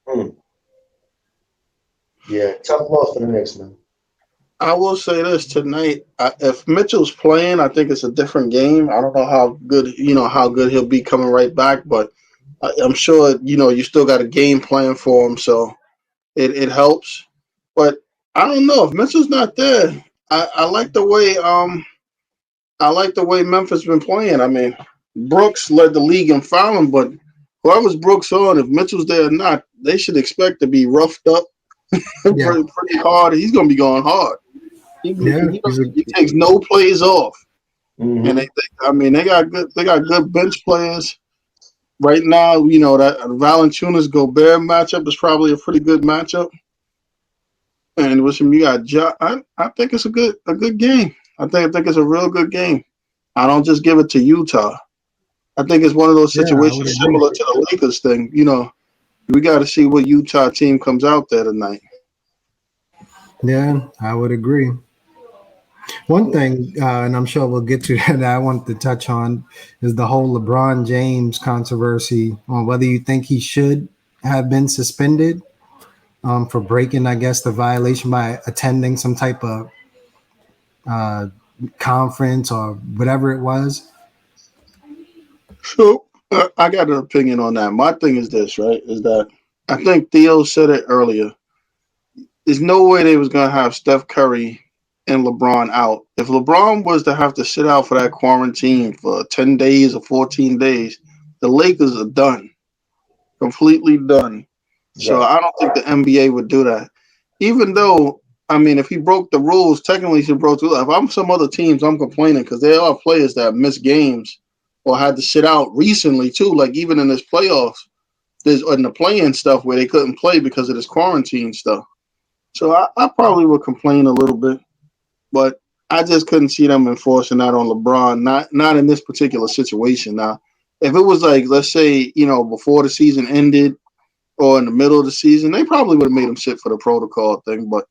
Hmm. Yeah, tough loss for the Knicks, man. I will say this tonight. If Mitchell's playing, I think it's a different game. I don't know how good he'll be coming right back, but I'm sure you still got a game plan for him, so it helps. But I don't know if Mitchell's not there. I like the way Memphis been playing. I mean, Brooks led the league in fouling, but whoever's Brooks on, if Mitchell's there or not, they should expect to be roughed up Yeah. pretty hard. He's going to be going hard. Yeah. He takes no plays off, and Mm-hmm. they got good bench players right now. That Valanciunas Gobert matchup is probably a pretty good matchup. And with him, you got I think it's a good game. I think it's a real good game. I don't just give it to Utah. I think it's one of those Yeah, I would situations agree. similar to the Lakers thing. We got to see what Utah team comes out there tonight. Yeah, I would agree. One thing, and I'm sure we'll get to that I want to touch on is the whole LeBron James controversy on whether you think he should have been suspended for breaking, I guess, the violation by attending some type of uh, conference or whatever it was. So I got an opinion on that. My thing is this, right? Is that I think Theo said it earlier. There's no way they was gonna have Steph Curry and LeBron out. If LeBron was to have to sit out for that quarantine for 10 days or 14 days, the Lakers are done, completely done. So Right. I don't think the NBA would do that. Even though, I mean, if he broke the rules, technically he broke the rules. If I'm some other teams, I'm complaining because there are players that missed games or had to sit out recently too. Like even in this playoffs, there's in the playing stuff where they couldn't play because of this quarantine stuff. So I probably would complain a little bit, but I just couldn't see them enforcing that on LeBron. Not in this particular situation. Now, if it was like, let's say, before the season ended or in the middle of the season, they probably would have made him sit for the protocol thing, but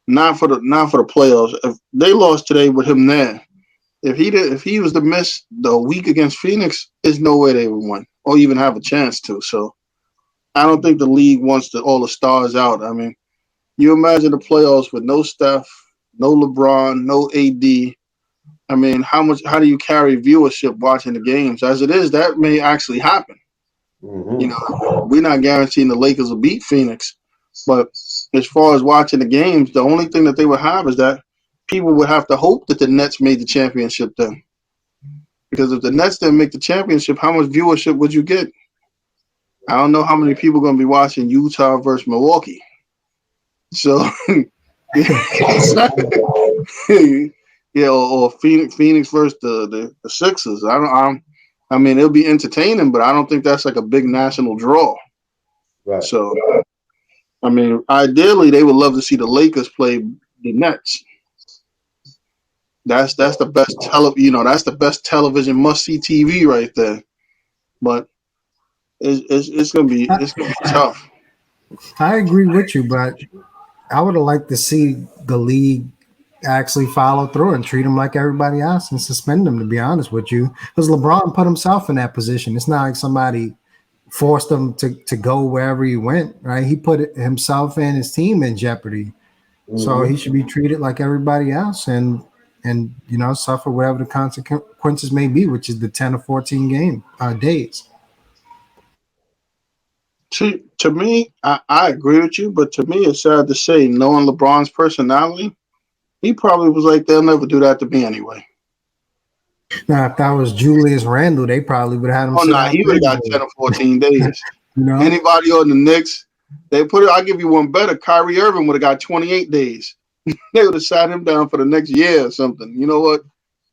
not for the playoffs. If they lost today with him there, if he was to miss the week against Phoenix, there's no way they would win or even have a chance to. So I don't think the league wants all the stars out. I mean, you imagine the playoffs with no Steph, no LeBron, no AD. I mean, how do you carry viewership watching the games? As it is, that may actually happen. Mm-hmm. We're not guaranteeing the Lakers will beat Phoenix, but as far as watching the games, the only thing that they would have is that people would have to hope that the Nets made the championship then. Because if the Nets didn't make the championship, how much viewership would you get? I don't know how many people are going to be watching Utah versus Milwaukee. So, yeah, or Phoenix versus the Sixers. I mean, it'll be entertaining, but I don't think that's like a big national draw. Right. So, I mean, ideally, they would love to see the Lakers play the Nets. That's the best that's the best television must see TV right there. But it's gonna be I, it's gonna be tough. I agree with you, but I would have liked to see the league actually follow through and treat him like everybody else and suspend him, to be honest with you. Because LeBron put himself in that position. It's not like somebody forced him to go wherever he went, right? He put himself and his team in jeopardy. So he Mm-hmm. should be treated like everybody else and suffer whatever the consequences may be, which is the 10 or 14 game days. To me, I agree with you, but to me, it's sad to say, knowing LeBron's personality, He probably was like, they'll never do that to me anyway. Now, if that was Julius Randle, they probably would have him Oh, sit nah, out he would have got anyway. 10 or 14 days. You know? Anybody on the Knicks, they put it, I'll give you one better. Kyrie Irving would have got 28 days. They would have sat him down for the next year or something. You know what?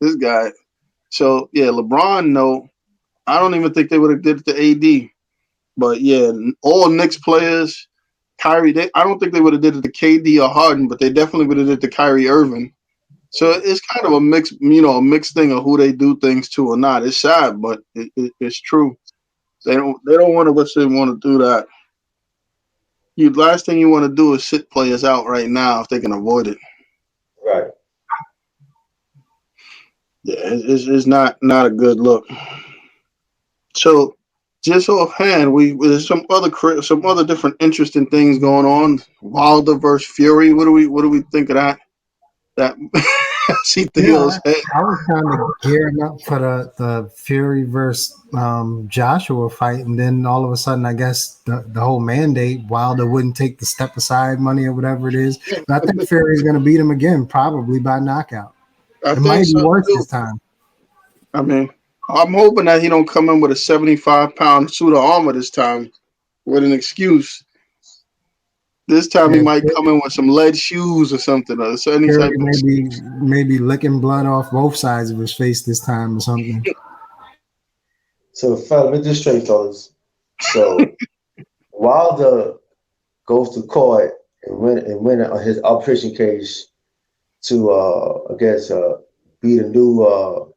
This guy. So, yeah, LeBron, no. I don't even think they would have did it to AD. But, yeah, all Knicks players, Kyrie, I don't think they would have did it to KD or Harden, but they definitely would have did it to Kyrie Irving. So it's kind of a mixed thing of who they do things to or not. It's sad, but it's true. They don't want to do that. Last thing you want to do is sit players out right now if they can avoid it. Right. Yeah, it's not a good look. So just offhand, there's some other different interesting things going on. Wilder versus Fury. What do we think of that? That see Yeah, Theo's head. I was kind of gearing up for the Fury versus Joshua fight, and then all of a sudden, I guess the whole mandate, Wilder wouldn't take the step aside money or whatever it is. But I think Fury's going to beat him again, probably by knockout. I It think might be so worse too. this time. I mean, I'm hoping that he don't come in with a 75-pound suit of armor this time with an excuse. This time he Yeah, might come in with some lead shoes or something, or any type Fury of. maybe licking blood off both sides of his face this time or something. So, fellas, let me just straight, fellas. So, Wilder goes to court and win on his arbitration case to, I guess, beat a new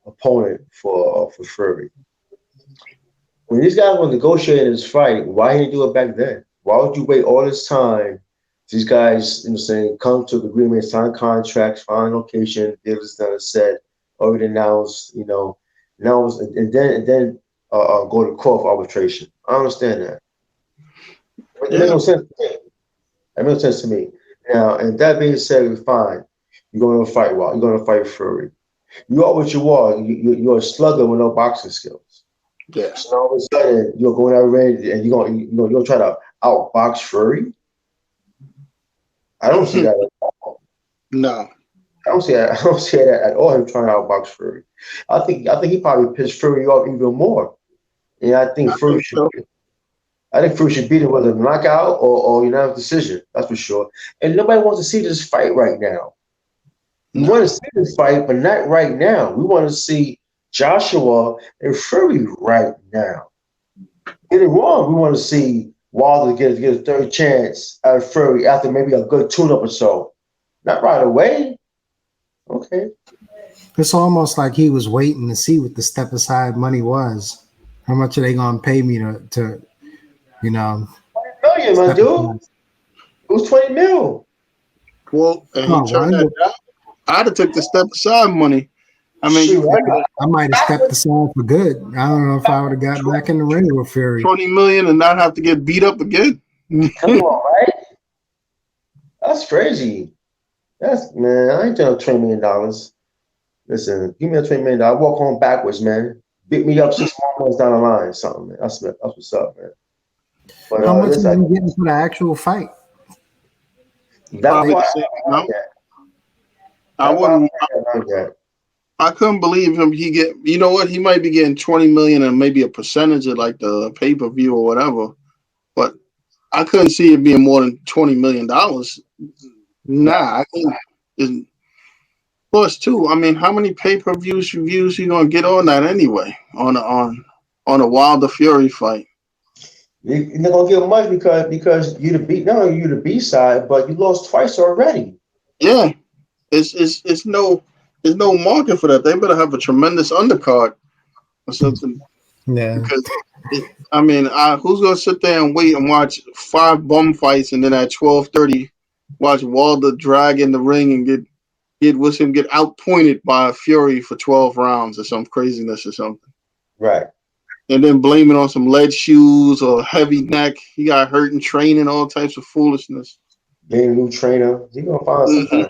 opponent for Fury. When these guys were negotiating this fight, why didn't you do it back then? Why would you wait all this time? These guys, saying come to the agreement, sign contracts, find location, deals done, said, already announced, now and then go to court for arbitration. I understand that. It makes Yeah, no sense to me. It makes no sense to me. Now, and that being said, fine. You're going to fight Wild. You're going to fight Fury. You are what you are. You're a slugger with no boxing skills. yeah. So all of a sudden, you're going out red and you're going to try to outbox Fury. I don't see that at all. No. I don't see that. I don't see that at all. Him trying to outbox Fury. I think he probably pissed Fury off even more. And I think I Fury think should. so. I think Fury should beat him with a knockout or unanimous decision. That's for sure. And nobody wants to see this fight right now. We No. want to see this fight, but not right now. We want to see Joshua and Fury right now. Get it wrong. We want to see Wilder get a third chance at Fury after maybe a good tune-up or so. Not right away. Okay. It's almost like he was waiting to see what the step aside money was. How much are they going to pay me to you know, 20 million, my step dude. aside? It was 20 mil. Well, and he Oh, turned that down. I'd have took the step aside money. I mean, you Shoot, figure I might have stepped aside for good. I don't know if I would have got back in the ring with Fury. 20 million and not have to get beat up again. come on, right? That's crazy. Man, I ain't doing $20 million. Listen, give me a $20 million. I walk home backwards, man. Beat me up 6 more months down the line, something, man. That's what's up, man. But How much this, are you getting for the actual fight? Probably the why same amount. I That's why wouldn't. I like that. I couldn't believe him. You know what? He might be getting 20 million and maybe a percentage of like the pay per view or whatever. But I couldn't see it being more than $20 million. Nah, I couldn't. Plus, too. I mean, how many pay per views you gonna get on that anyway? On a Wilder Fury fight. You're not gonna get much because you the B. Not only you the B side, but you lost twice already. Yeah, it's no. There's no market for that. They better have a tremendous undercard or something. Yeah. Because who's gonna sit there and wait and watch 5 bum fights and then at 12:30 watch Wilder drag in the ring and get outpointed by Fury for 12 rounds or some craziness or something, Right. and then blame it on some lead shoes or heavy neck. He got hurt in training, all types of foolishness. Getting a new trainer. You're gonna find some Mm-hmm. time.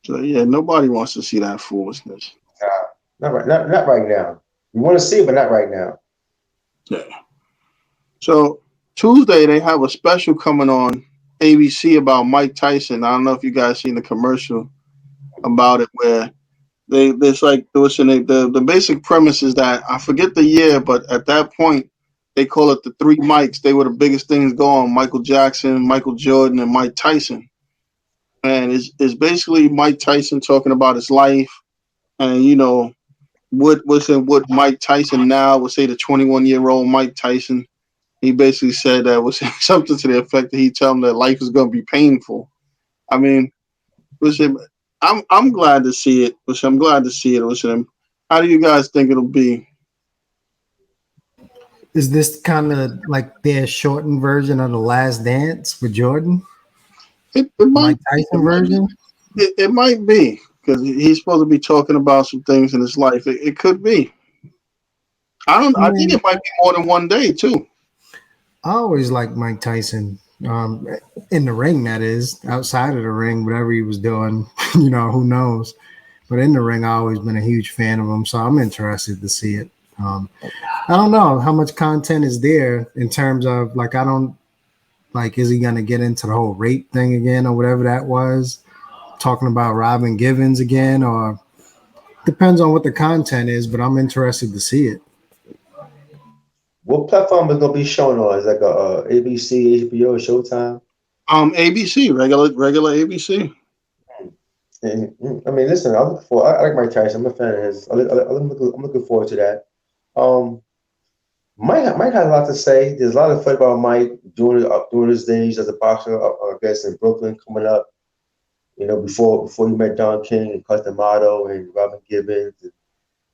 So yeah, nobody wants to see that foolishness. Not right now. You want to see it, but not right now. Yeah. So Tuesday they have a special coming on ABC about Mike Tyson. I don't know if you guys seen the commercial about it where there's like there was the basic premise is that I forget the year, but at that point they call it the three Mikes. They were the biggest things going: Michael Jackson, Michael Jordan, and Mike Tyson. And it's basically Mike Tyson talking about his life and what Mike Tyson now would say the 21-year-old Mike Tyson. He basically said that was something to the effect that he tell him that life is going to be painful. I mean, listen, I'm glad to see it. Listen, I'm glad to see it. Listen, how do you guys think it'll be? Is this kind of like their shortened version of the Last Dance with Jordan, It might Mike be. It Tyson might be. version? It might be because he's supposed to be talking about some things in his life. It could be. I don't. I I think mean, it might be more than one day too. I always liked Mike Tyson. In the ring, that is. Outside of the ring, whatever he was doing, who knows? But in the ring, I always been a huge fan of him, so I'm interested to see it. I don't know how much content is there in terms of like I don't like is he gonna get into the whole rape thing again or whatever that was? Talking about Robin Givens again, or depends on what the content is, but I'm interested to see it. What platform is gonna be shown on? Is like a ABC, HBO, Showtime? ABC, regular ABC. And, I mean, listen, I'm looking for. I like Mike Tyson. I'm a fan of his. I'm looking forward to that. Um, Mike had a lot to say. There's a lot of fight about Mike during his days as a boxer. I guess in Brooklyn coming up. Before he met Don King and Cus D'Amato and Robin Gibbons, and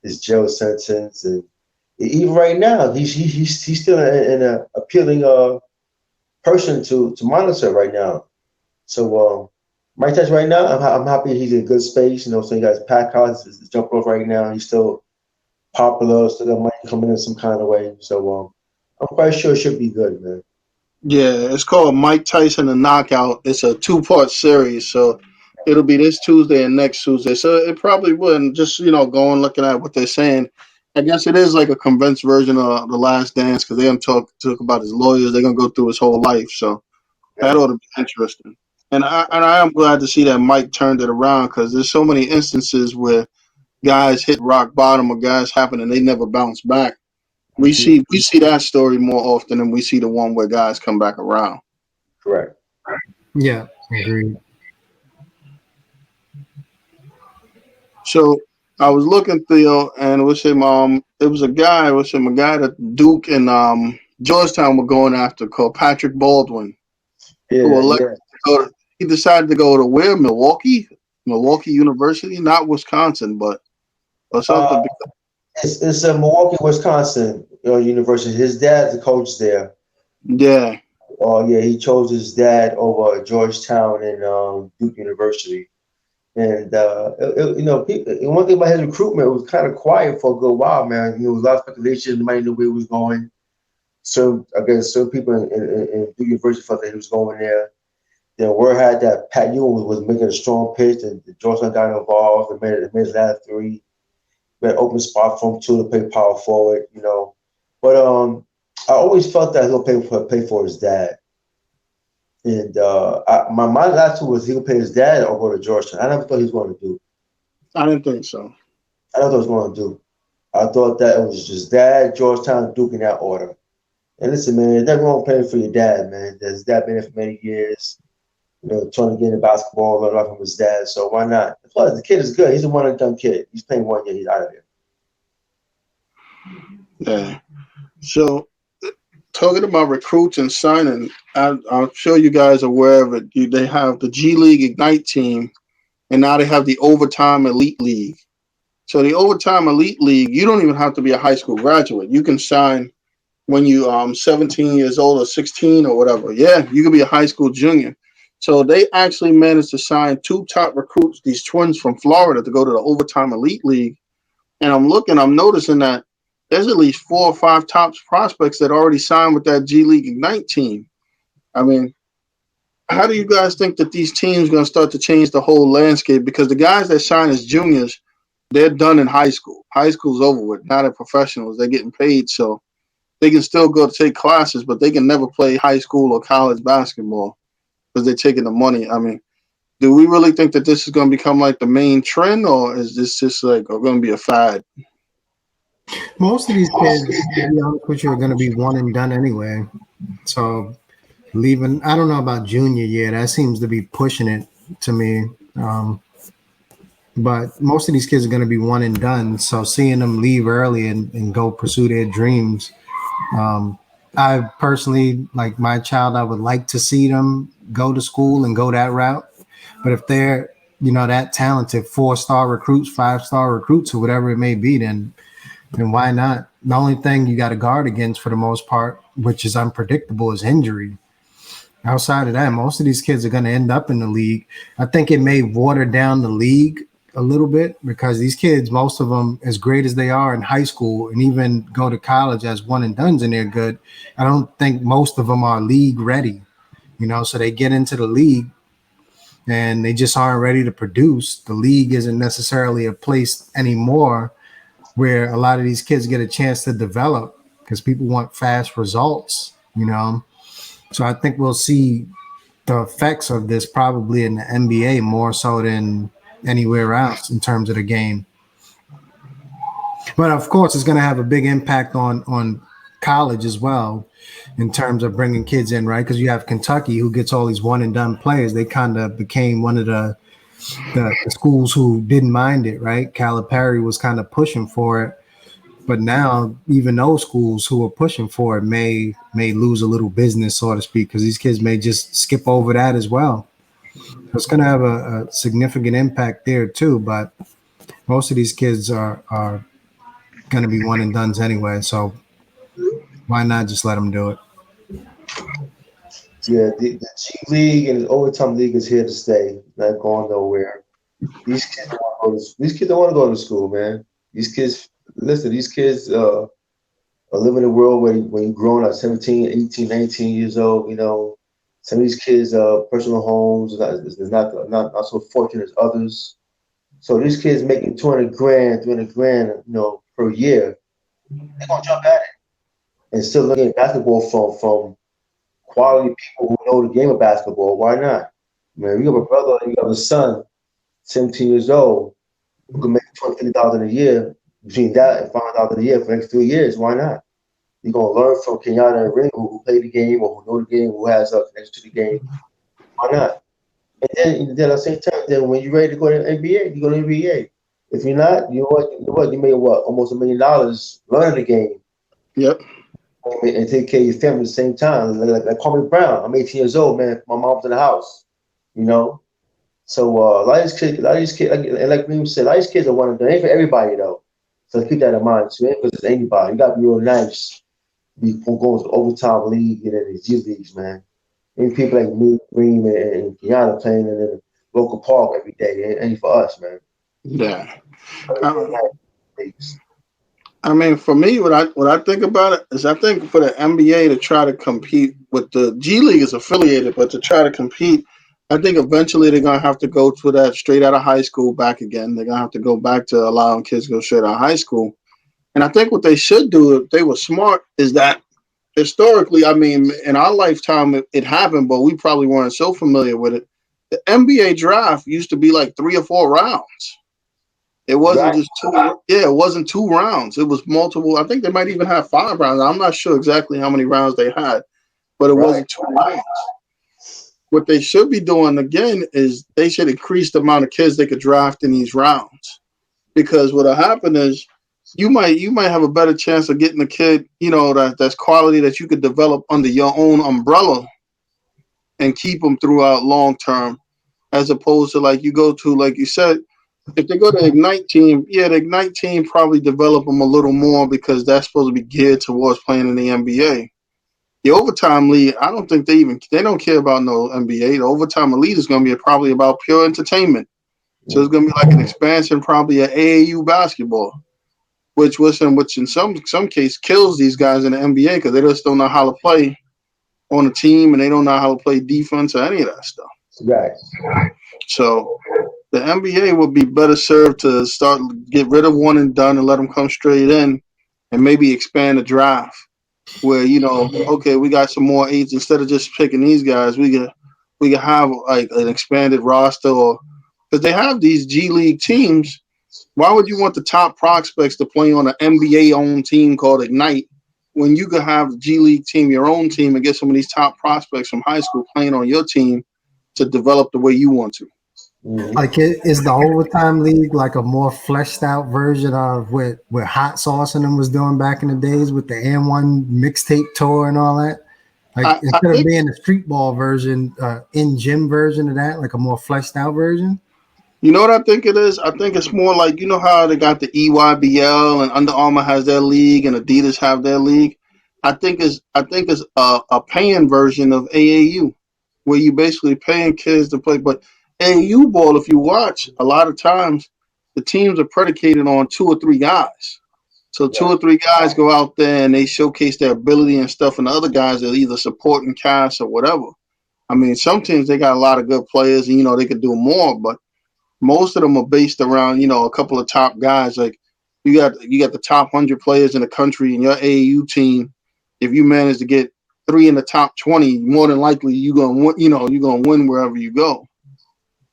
his jail sentence, and even right now, he's still an appealing person to monitor right now. So Mike Tyson right now, I'm happy he's in a good space. So he got his pack house, is jumping off right now. He's still popular, still got money coming in some kind of way. So I'm quite sure it should be good, man. Yeah, it's called Mike Tyson the Knockout. It's a two-part series, so it'll be this Tuesday and next Tuesday. So it probably wouldn't just going looking at what they're saying. I guess it is like a condensed version of The Last Dance because they don't talk about his lawyers. They're gonna go through his whole life, so that Yeah, ought to be interesting. And I am glad to see that Mike turned it around because there's so many instances where guys hit rock bottom or guys happen and they never bounce back. mhm, We see that story more often than we see the one where guys come back around. correct. Yeah, agreed. So I was looking, Theo, and it was him. It was a guy. It was him. A guy that Duke and Georgetown were going after called Patrick Baldwin, who Yeah, elected yeah. to go. He decided to go to where Milwaukee University, not Wisconsin, but or Uh, something. it's a Milwaukee, Wisconsin university. His dad's a coach there. Yeah, Oh yeah, he chose his dad over Georgetown and Duke University. And people, and one thing about his recruitment, it was kind of quiet for a good while, man. There was a lot of speculation. Nobody knew where he was going. So I guess some people in Duke University felt that he was going there. Then word had that Pat Ewing was making a strong pitch, and Georgetown got involved and made his last three. We had open spot for him too to play power forward. But I always felt that he'll pay for his dad. And my mind's attitude was he'll pay his dad or go to Georgetown. I never thought he was going to do. I didn't think so. I never thought he was going to do. I thought that it was just dad, Georgetown, Duke in that order. And listen, man, there's nothing wrong playing for your dad, man. His dad been there for many years, trying to get into basketball, learn a lot from his dad. So why not? Plus, the kid is good. He's a one and done kid. He's playing 1 year. He's out of there. Yeah. So talking about recruits and signing, I'm sure you guys are aware of it. They have the G League Ignite team, and now they have the Overtime Elite League. So the Overtime Elite League, you don't even have to be a high school graduate. You can sign when you 17 years old or 16 or whatever. Yeah, you could be a high school junior. So they actually managed to sign two top recruits, these twins from Florida, to go to the Overtime Elite League. And I'm noticing that there's at least 4 or 5 top prospects that already signed with that G League Ignite team. I mean, how do you guys think that these teams are going to start to change the whole landscape? Because the guys that sign as juniors, they're done in high school. High school's over with. Now they're professionals. They're getting paid, so they can still go to take classes, but they can never play high school or college basketball. because they're taking the money. I mean, do we really think that this is going to become like the main trend, or is this just like going to be a fad? Most of these kids, to be honest with you, are going to be one and done anyway. So leaving, I don't know about junior year. That seems to be pushing it to me. But most of these kids are going to be one and done. So seeing them leave early and go pursue their dreams, I personally, like my child, I would like to see them go to school and go that route. But if they're, that talented, 4-star recruits, 5-star recruits, or whatever it may be, then why not? The only thing you got to guard against for the most part, which is unpredictable, is injury. Outside of that, most of these kids are going to end up in the league. I think it may water down the league a little bit because these kids, most of them, as great as they are in high school and even go to college as one and dones and they're good, I don't think most of them are league ready. So they get into the league and they just aren't ready to produce. The league isn't necessarily a place anymore where a lot of these kids get a chance to develop because people want fast results. So I think we'll see the effects of this probably in the NBA more so than anywhere else in terms of the game. But of course, it's going to have a big impact on college as well in terms of bringing kids in, right? Because you have Kentucky who gets all these one and done players. They kind of became one of the schools who didn't mind it, right? Calipari was kind of pushing for it. But now, even those schools who are pushing for it may lose a little business, so to speak, because these kids may just skip over that as well. So it's going to have a significant impact there too. But most of these kids are going to be one and dones anyway. So why not just let them do it? Yeah, the G League and the overtime league is here to stay, not going nowhere. These kids don't want to go to school, man. These kids, listen, these kids are living in a world where when you're growing at 17, 18, 19 years old, some of these kids personal homes is not so fortunate as others. So these kids making 200 grand, 300 grand, per year, they're gonna jump at it and still looking at basketball from quality people who know the game of basketball. Why not? Man, you have a brother, you have a son, 17 years old, who can make 250,000 a year. Between that and 500,000 a year for the next 3 years, why not? You're gonna learn from Kenyatta and Ring who play the game or who know the game, who has a connection to the game. Why not? And then at the same time, then when you're ready to go to the NBA, you go to the NBA. If you're not, you know what, you made almost $1 million learning the game Yep. and take care of your family at the same time. Like Kwame Brown, I'm 18 years old, man. My mom's in the house, you know. So a lot of these kids, like Reem said, a lot of these kids are one of them. Ain't for everybody though. So keep that in mind too. Ain't for just anybody. You got to be real nice. Be going to the overtime league and then the G leagues, man. Ain't people like me, Reem, and Kiana playing in the local park every day. Ain't for us, man. Yeah. Uh, I mean, for me, what I think about it is, I think for the NBA to try to compete with the G League is affiliated, but to try to compete, I think eventually they're gonna have to go to that straight out of high school back again. They're gonna have to go back to allowing kids to go straight out of high school. And I think what they should do if they were smart is that historically, I mean, in our lifetime it happened, but we probably weren't so familiar with it. The NBA draft used to be like 3 or 4 rounds. It wasn't Right, just two. Yeah, it wasn't 2 rounds. It was multiple. I think they might even have 5 rounds. I'm not sure exactly how many rounds they had, but it right, wasn't 2 rounds. What they should be doing again is they should increase the amount of kids they could draft in these rounds, because what'll happen is you might have a better chance of getting a kid, that's quality that you could develop under your own umbrella and keep them throughout long term, as opposed to like you go to, like you said, if they go to Ignite team, yeah, the Ignite team probably develop them a little more because that's supposed to be geared towards playing in the NBA. The overtime league, I don't think they don't care about no NBA. The overtime elite is going to be probably about pure entertainment. So it's going to be like an expansion, probably of AAU basketball, which in some case kills these guys in the NBA because they just don't know how to play on a team and they don't know how to play defense or any of that stuff. right. So the NBA would be better served to get rid of one and done and let them come straight in, and maybe expand the draft where, okay, we got some more eights instead of just picking these guys. we can have like an expanded roster, or because they have these G League teams. Why would you want the top prospects to play on an NBA owned team called Ignite when you could have the G League team, your own team, and get some of these top prospects from high school playing on your team to develop the way you want to? Mhm. Like, is the overtime league like a more fleshed out version of what Hot Sauce and them was doing back in the days with the M1 mixtape tour and all that? Like, I instead of think being a street ball version, in gym version of that, like a more fleshed out version. you know what I think it is. I think it's more like you know how they got the EYBL and Under Armour has their league and Adidas have their league. I think it's a paying version of AAU where you basically paying kids to play. But AAU ball, if you watch, a lot of times the teams are predicated on two or three guys. So two Right. or three guys go out there and they showcase their ability and stuff, and the other guys are either supporting cast or whatever. I mean, some teams they got a lot of good players, and they could do more, but most of them are based around a couple of top guys. Like you got the top 100 players in the country in your AAU team. If you manage to get three in the top 20, more than likely you're gonna win. You're gonna win wherever you go.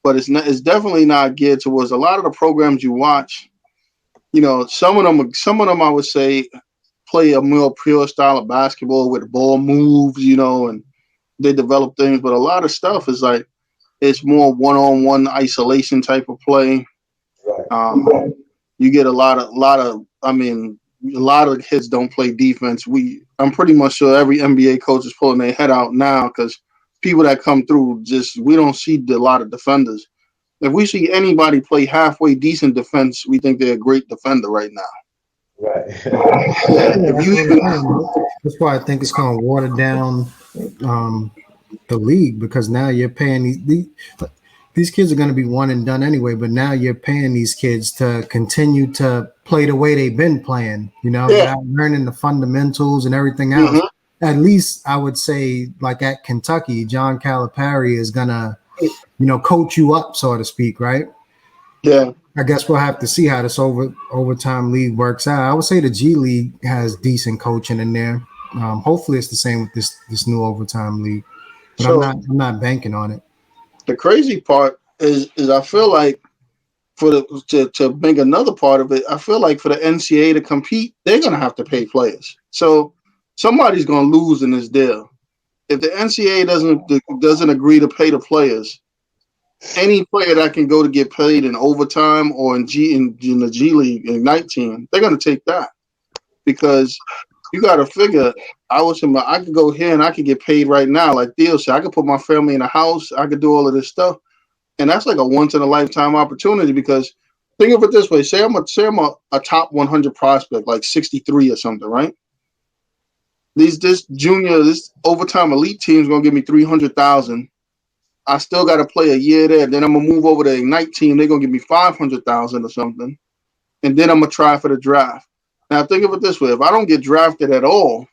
But it's definitely not geared towards a lot of the programs you watch. Some of them I would say play a more pure style of basketball where the ball moves, and they develop things. But a lot of stuff is like it's more one-on-one isolation type of play. Right. Um, you get I mean, a lot of kids don't play defense. I'm pretty much sure every NBA coach is pulling their head out now because people that come through we don't see a lot of defenders. If we see anybody play halfway decent defense, we think they're a great defender right now. Right. Yeah, Yeah, if that's you what I'm even saying. That's why I think it's going to water down um, the league because now you're paying these kids are going to be one and done anyway. But now you're paying these kids to continue to play the way they've been playing, yeah, without learning the fundamentals and everything else. hmm At least I would say, like at Kentucky, John Calipari is gonna, coach you up, so to speak, right? yeah. I guess we'll have to see how this overtime league works out. I would say the G League has decent coaching in there. Hopefully, it's the same with this new overtime league, but I'm So not banking on it. the crazy part is I feel like for to make another part of it, I feel like for the NCAA to compete, they're gonna have to pay players. So somebody's gonna lose in this deal. If the NCAA doesn't agree to pay the players, any player that can go to get paid in overtime or in the G League Ignite team, they're gonna take that because you got to figure. I could go here and I could get paid right now, like Theo said. I could put my family in a house. I could do all of this stuff, and that's like a once in a lifetime opportunity. Because think of it this way: say I'm a top 100 prospect, like 63 or something, right? This overtime elite team is gonna give me 300,000. I still got to play a year there. Then I'm gonna move over to the Ignite team. They're gonna give me 500,000 or something, and then I'm gonna try for the draft. Now think of it this way: if I don't get drafted at all,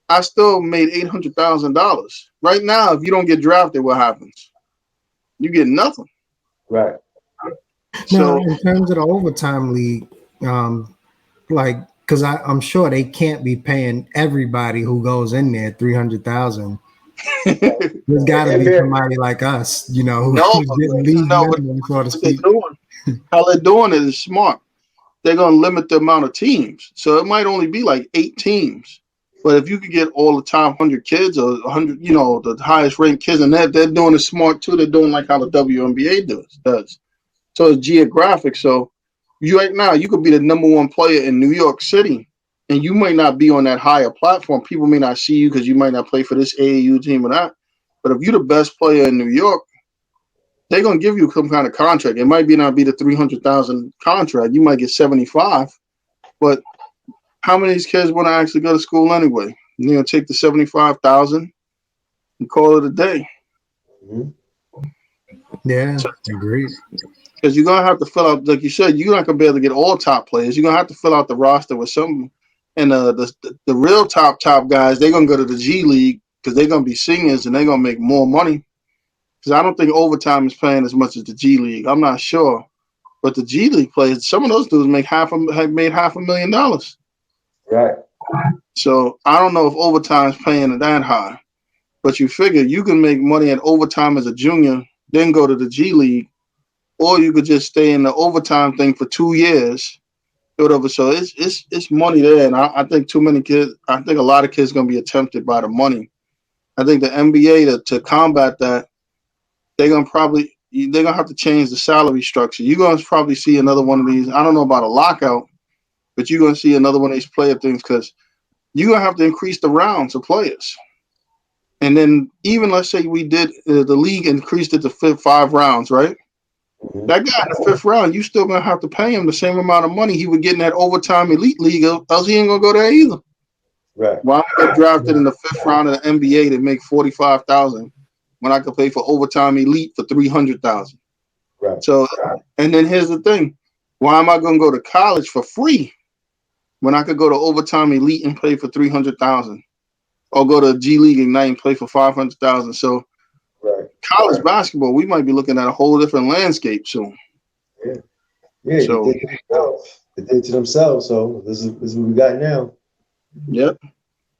I still made $800,000. Right now, if you don't get drafted, what happens? You get nothing. Right. Now, So in terms of the overtime league, um, like because I'm sure they can't be paying everybody who goes in there 300,000. There's got to And be there, somebody like us, no, who's getting league no. minimum, so to What they're speak. doing, how they're doing it is smart. They're gonna limit the amount of teams, so it might only be like 8 teams. But if you could get all the top 100 kids or 100, the highest ranked kids, and they're doing it smart too. They're doing like how the WNBA does. So it's geographic. So you right now you could be the number one player in New York City, and you might not be on that higher platform. People may not see you because you might not play for this AAU team or that. But if you're the best player in New York, they're gonna give you some kind of contract. It might be not be the 300,000 contract. You might get 75, but how many of these kids want to actually go to school anyway? You're gonna take the 75,000 and call it a day. Mhm. Yeah, agreed. Because you're gonna have to fill out, like you said, you're not gonna be able to get all top players. You're gonna have to fill out the roster with some, and the real top guys, they're gonna go to the G League because they're gonna be seniors and they're gonna make more money. Because I don't think overtime is paying as much as the G League. I'm not sure, but the G League players, some of those dudes have made $500,000. Right. So I don't know if overtime's paying that high. But you figure you can make money at overtime as a junior, then go to the G League, or you could just stay in the overtime thing for 2 years, whatever. So it's money there, and I think too many kids. I think a lot of kids gonna be tempted by the money. I think the NBA to combat that, they're gonna have to change the salary structure. You're gonna probably see another one of these. I don't know about a lockout, but you're gonna see another one of these player things because you're gonna have to increase the rounds of players. And then even let's say we did the league increased it to 5 rounds, right? Mm-hmm. That guy in the 5th round, you still gonna have to pay him the same amount of money he would get in that overtime elite league, else he ain't gonna go there either. Right. Why I get drafted in the 5th round of the NBA to make 45,000 when I could play for overtime elite for 300,000? Right. So, and then here's the thing: why am I gonna go to college for free when I could go to overtime elite and play for 300,000, or go to G League Ignite and play for 500,000? So, Right. college basketball, we might be looking at a whole different landscape soon. Yeah. Yeah. So, They did it to themselves. So this is what we got now. yep.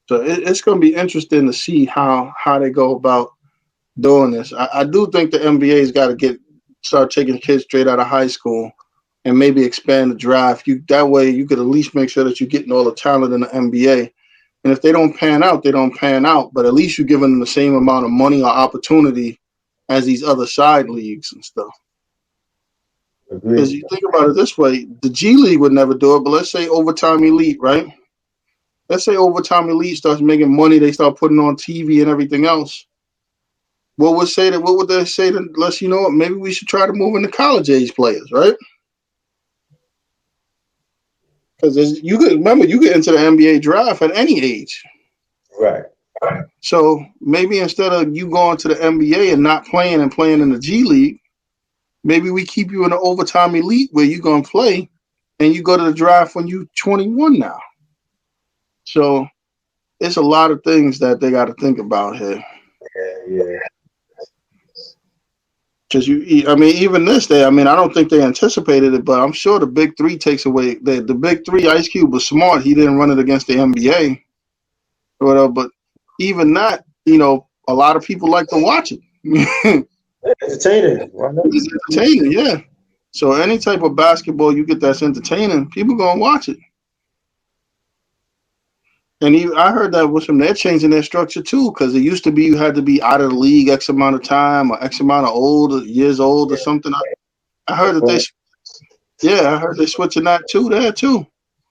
So it's going to be interesting to see how they go about doing this. I do think the NBA's got to start taking kids straight out of high school and maybe expand the draft. That way you could at least make sure that you're getting all the talent in the NBA. And if they don't pan out, they don't pan out. But at least you're giving them the same amount of money or opportunity as these other side leagues and stuff. Because Agreed. you think about it this way, the G League would never do it. But let's say overtime elite, right? Let's say overtime elite starts making money. They start putting on TV and everything else. What would they say to us? You know what? Maybe we should try to move into college age players, right? Because you could get into the NBA draft at any age. Right. So maybe instead of you going to the NBA and not playing and playing in the G League, maybe we keep you in the overtime elite where you're gonna play, and you go to the draft when you're 21 now. So it's a lot of things that they got to think about here. Yeah. Because even this day, I don't think they anticipated it, but I'm sure the Big Three takes away the Big Three. Ice Cube was smart; he didn't run it against the NBA, or whatever. But even that, a lot of people like to watch it. Entertaining. Why not? It's entertaining, yeah. So any type of basketball you get that's entertaining, people gonna watch it. And I heard that they're changing their structure too, because it used to be you had to be out of the league X amount of time or X amount of years old or something. I heard that I heard they're switching that too there too.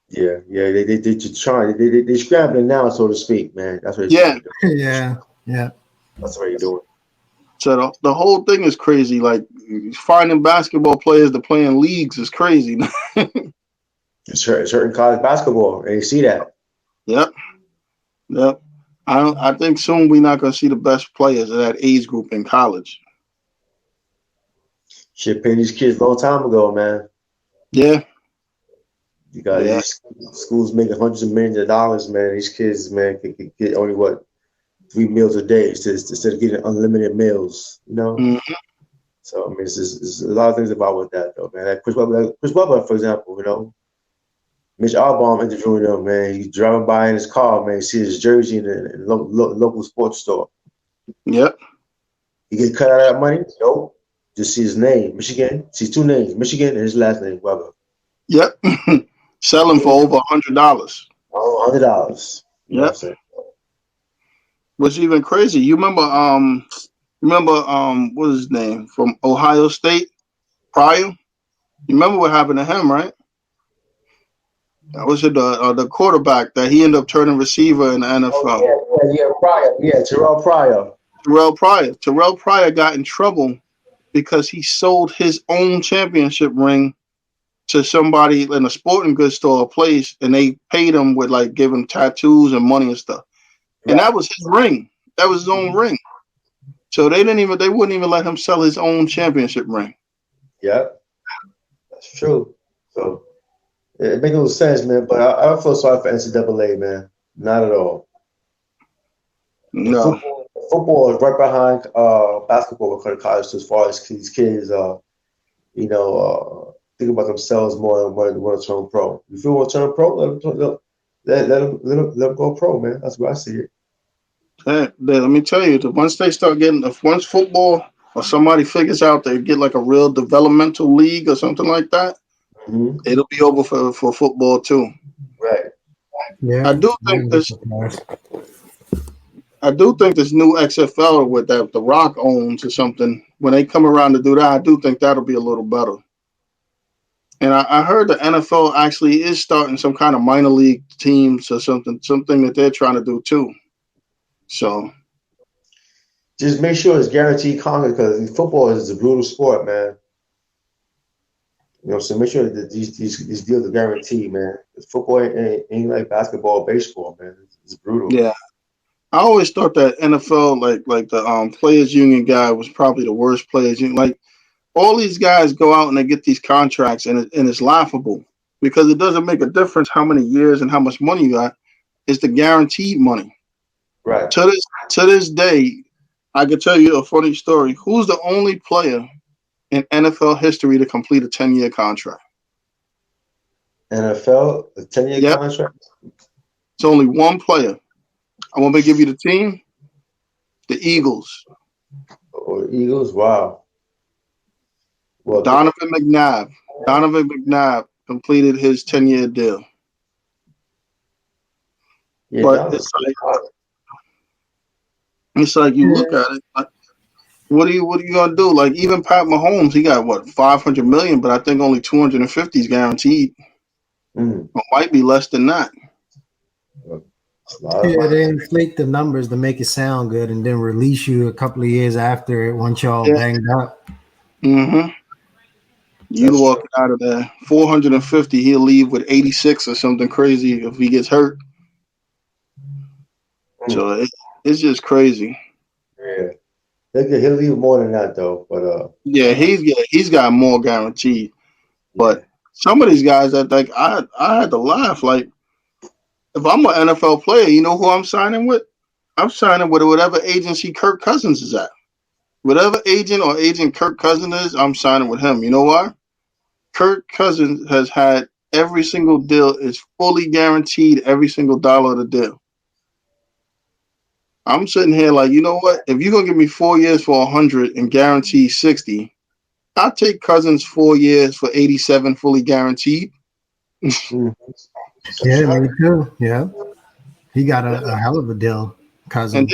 Yeah. They trying. They scrambling now, so to speak, man. That's what they're Yeah. trying to do. Yeah. That's what you're doing. So the whole thing is crazy. Like finding basketball players to play in leagues is crazy. Certain college basketball, and you see that. Yep. I think soon we're not gonna see the best players of that age group in college. Shit, paying these kids a long time ago, man. Yeah. You got these schools making hundreds of millions of dollars, man. These kids, man, can get only 3 meals a day instead of getting unlimited meals, Mm-hmm. So there's a lot of things about with that though, man. Like Chris Webber, for example, Mitch Albom interviewing him, man. He's driving by in his car, man. You see his jersey in the local sports store. Yep. He get cut out of that money? Nope. Just see his name, Michigan. See 2 names, Michigan and his last name, Webber. Yep. Selling for over $100. Oh, $100. You know what I'm saying? What's even crazy? You remember what was his name from Ohio State, Pryor? You remember what happened to him, right? That was the quarterback that he ended up turning receiver in the NFL. Oh, yeah, Pryor. Yeah, Terrell Pryor. Terrell Pryor got in trouble because he sold his own championship ring to somebody in a sporting goods store or place, and they paid him with give him tattoos and money and stuff. Right. And that was his ring. That was his own ring. So they wouldn't even let him sell his own championship ring. Yep. That's true. So it makes no sense, man. But I don't feel sorry for NCAA, man. Not at all. No. Football is right behind basketball when it comes as far as these kids think about themselves more than want to turn pro. If you want to turn pro, let them go pro, man. That's where I see it. Let me tell you, once they start getting, if once football or somebody figures out they get like a real developmental league or something like that, Hmm. it'll be over for football too. Right. I Yeah, do think wouldn't be this. surprised. I do think this new XFL with that the Rock owns or something. When they come around to do that, I do think that'll be a little better. And I heard the NFL actually is starting some kind of minor league teams or something that they're trying to do too. So Just make sure it's guaranteed contract because football is a brutal sport, man. So make sure that these deals are guaranteed, man. 'Cause football ain't like basketball or baseball, man. It's brutal. yeah, I always thought that NFL like the players union guy was probably the worst players union. Like all these guys go out and they get these contracts and it's laughable because it doesn't make a difference how many years and how much money you got. It's the guaranteed money. Right. To this to this day, I could tell you a funny story. Who's the only player in NFL history to complete a 10-year contract? NFL, a 10-year Yep, contract it's only one player. I want to give you the team, the Eagles. or Eagles. Wow. Well, Donovan McNabb. Donovan McNabb completed his 10-year deal. yeah, But that was it's like you look at it, like, what are you gonna do? Like even Pat Mahomes, he got what 500 million, but I think only 250 is guaranteed. mm, Or might be less than that. a lot of Yeah, money. they inflate the numbers to make it sound good, and then release you a couple of years after it once y'all Yeah. banged up. Mm-hmm. You That's true. walking out of there 450, he'll leave with 86 or something crazy if he gets hurt. Mm, So it's just crazy. yeah. He'll leave more than that though, but He's got more guaranteed. yeah. But some of these guys that like I had to laugh. Like if I'm an NFL player, you know who I'm signing with? I'm signing with whatever agency Kirk Cousins is at. Whatever agent or agent Kirk Cousins is, I'm signing with him. You know why? Kirk Cousins has had every single deal is fully guaranteed every single dollar of the deal. I'm sitting here like, you know what? If you're gonna give me 4 years for 100 and guarantee 60, I'll take Cousins 4 years for 87 fully guaranteed. Mm, for Yeah, me sure. too. Yeah, he got a hell of a deal, And Cousins.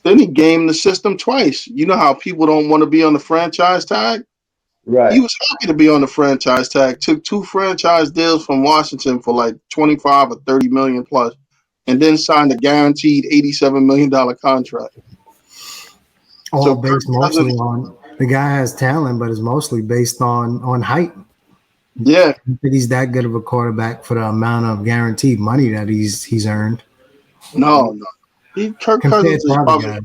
then he gamed the system twice. You know how people don't want to be on the franchise tag? He Right. was happy to be on the franchise tag. Took two franchise deals from Washington for like 25 or 30 million plus, and then signed a guaranteed $87 million contract. All So Kirk based mostly Cousins, on the guy has talent, but it's mostly based on height. yeah, I think he's that good of a quarterback for the amount of guaranteed money that he's earned no. Kirk compared Cousins to is other probably guys.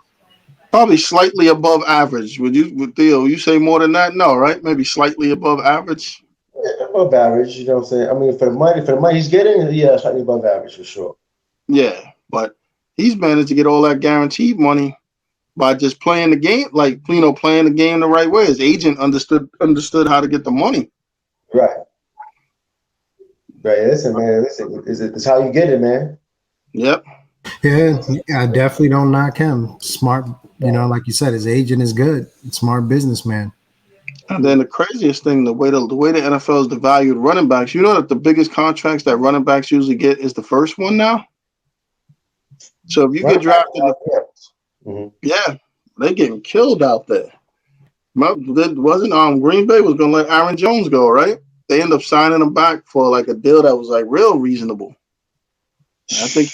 probably slightly above average. Would Theo, you say more than that? No, right? Maybe slightly above average. Yeah, above average, you know what I'm saying? I mean, for the money he's getting, yeah, slightly above average for sure. Yeah, but he's managed to get all that guaranteed money by just playing the game, like playing the game the right way. His agent understood how to get the money. Right. Right. Listen, man. Listen, it's how you get it, man. Yep. Yeah, I definitely don't knock him. Smart, like you said, his agent is good. Smart businessman. And then the craziest thing, the way the NFL is devalued running backs. You know that the biggest contracts that running backs usually get is the first one now. So if you get Running back, drafted, yeah. yeah, they getting killed out there. Wasn't Green Bay was gonna let Aaron Jones go, right? They end up signing him back for like a deal that was like real reasonable. I think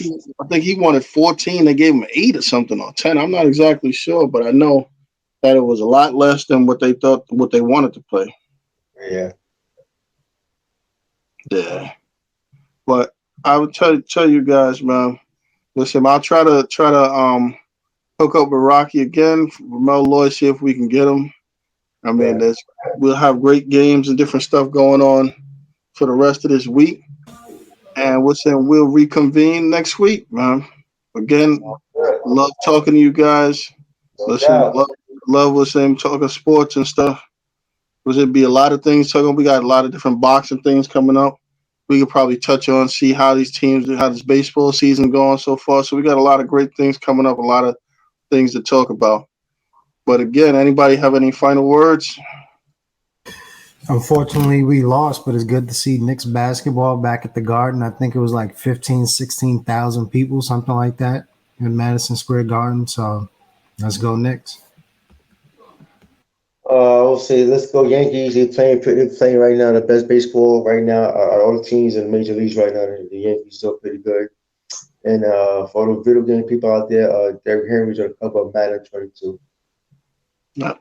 he wanted 14. They gave him 8 or something or 10. I'm not exactly sure, but I know that it was a lot less than what they wanted to play. Yeah. Yeah. But I would tell you guys, man. Listen, I'll try to hook up with Rocky again, Mel Lloyd, see if we can get him. I mean, Right. we'll have great games and different stuff going on for the rest of this week. And we'll reconvene next week, man. Again, Good. love talking to you guys. No Listen, doubt. love talking sports and stuff. Was it be a lot of things talking? We got a lot of different boxing things coming up. we could probably touch on, see how these teams, how this baseball season going so far. So we got a lot of great things coming up, a lot of things to talk about. But again, anybody have any final words? Unfortunately, we lost, but it's good to see Knicks basketball back at the Garden. I think it was like 15, 16,000 people, something like that, in Madison Square Garden. So let's go Knicks. I'll say let's go Yankees. They're playing right now the best baseball right now. All the teams in major leagues right now, the Yankees still pretty good. And for the video game people out there, Derrick Henry's on the cover of Madden 22. Yeah.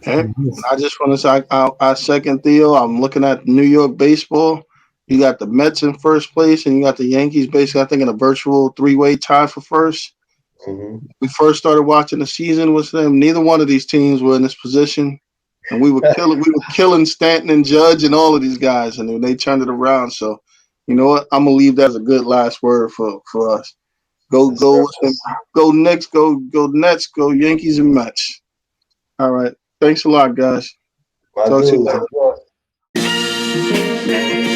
And I just want to say, I second Theo. I'm looking at New York baseball. You got the Mets in first place, and you got the Yankees basically, I think, in a virtual three-way tie for first. Mm-hmm. We first started watching the season with them. Neither one of these teams were in this position, and we were killing Stanton and Judge and all of these guys, and then they turned it around. So, you know what? I'm gonna leave that as a good last word for us. Go Yes, go sir. go Knicks, go Nets, go Yankees and Mets. All right. Thanks a lot, guys. My Talk to you dudes, later. enjoy.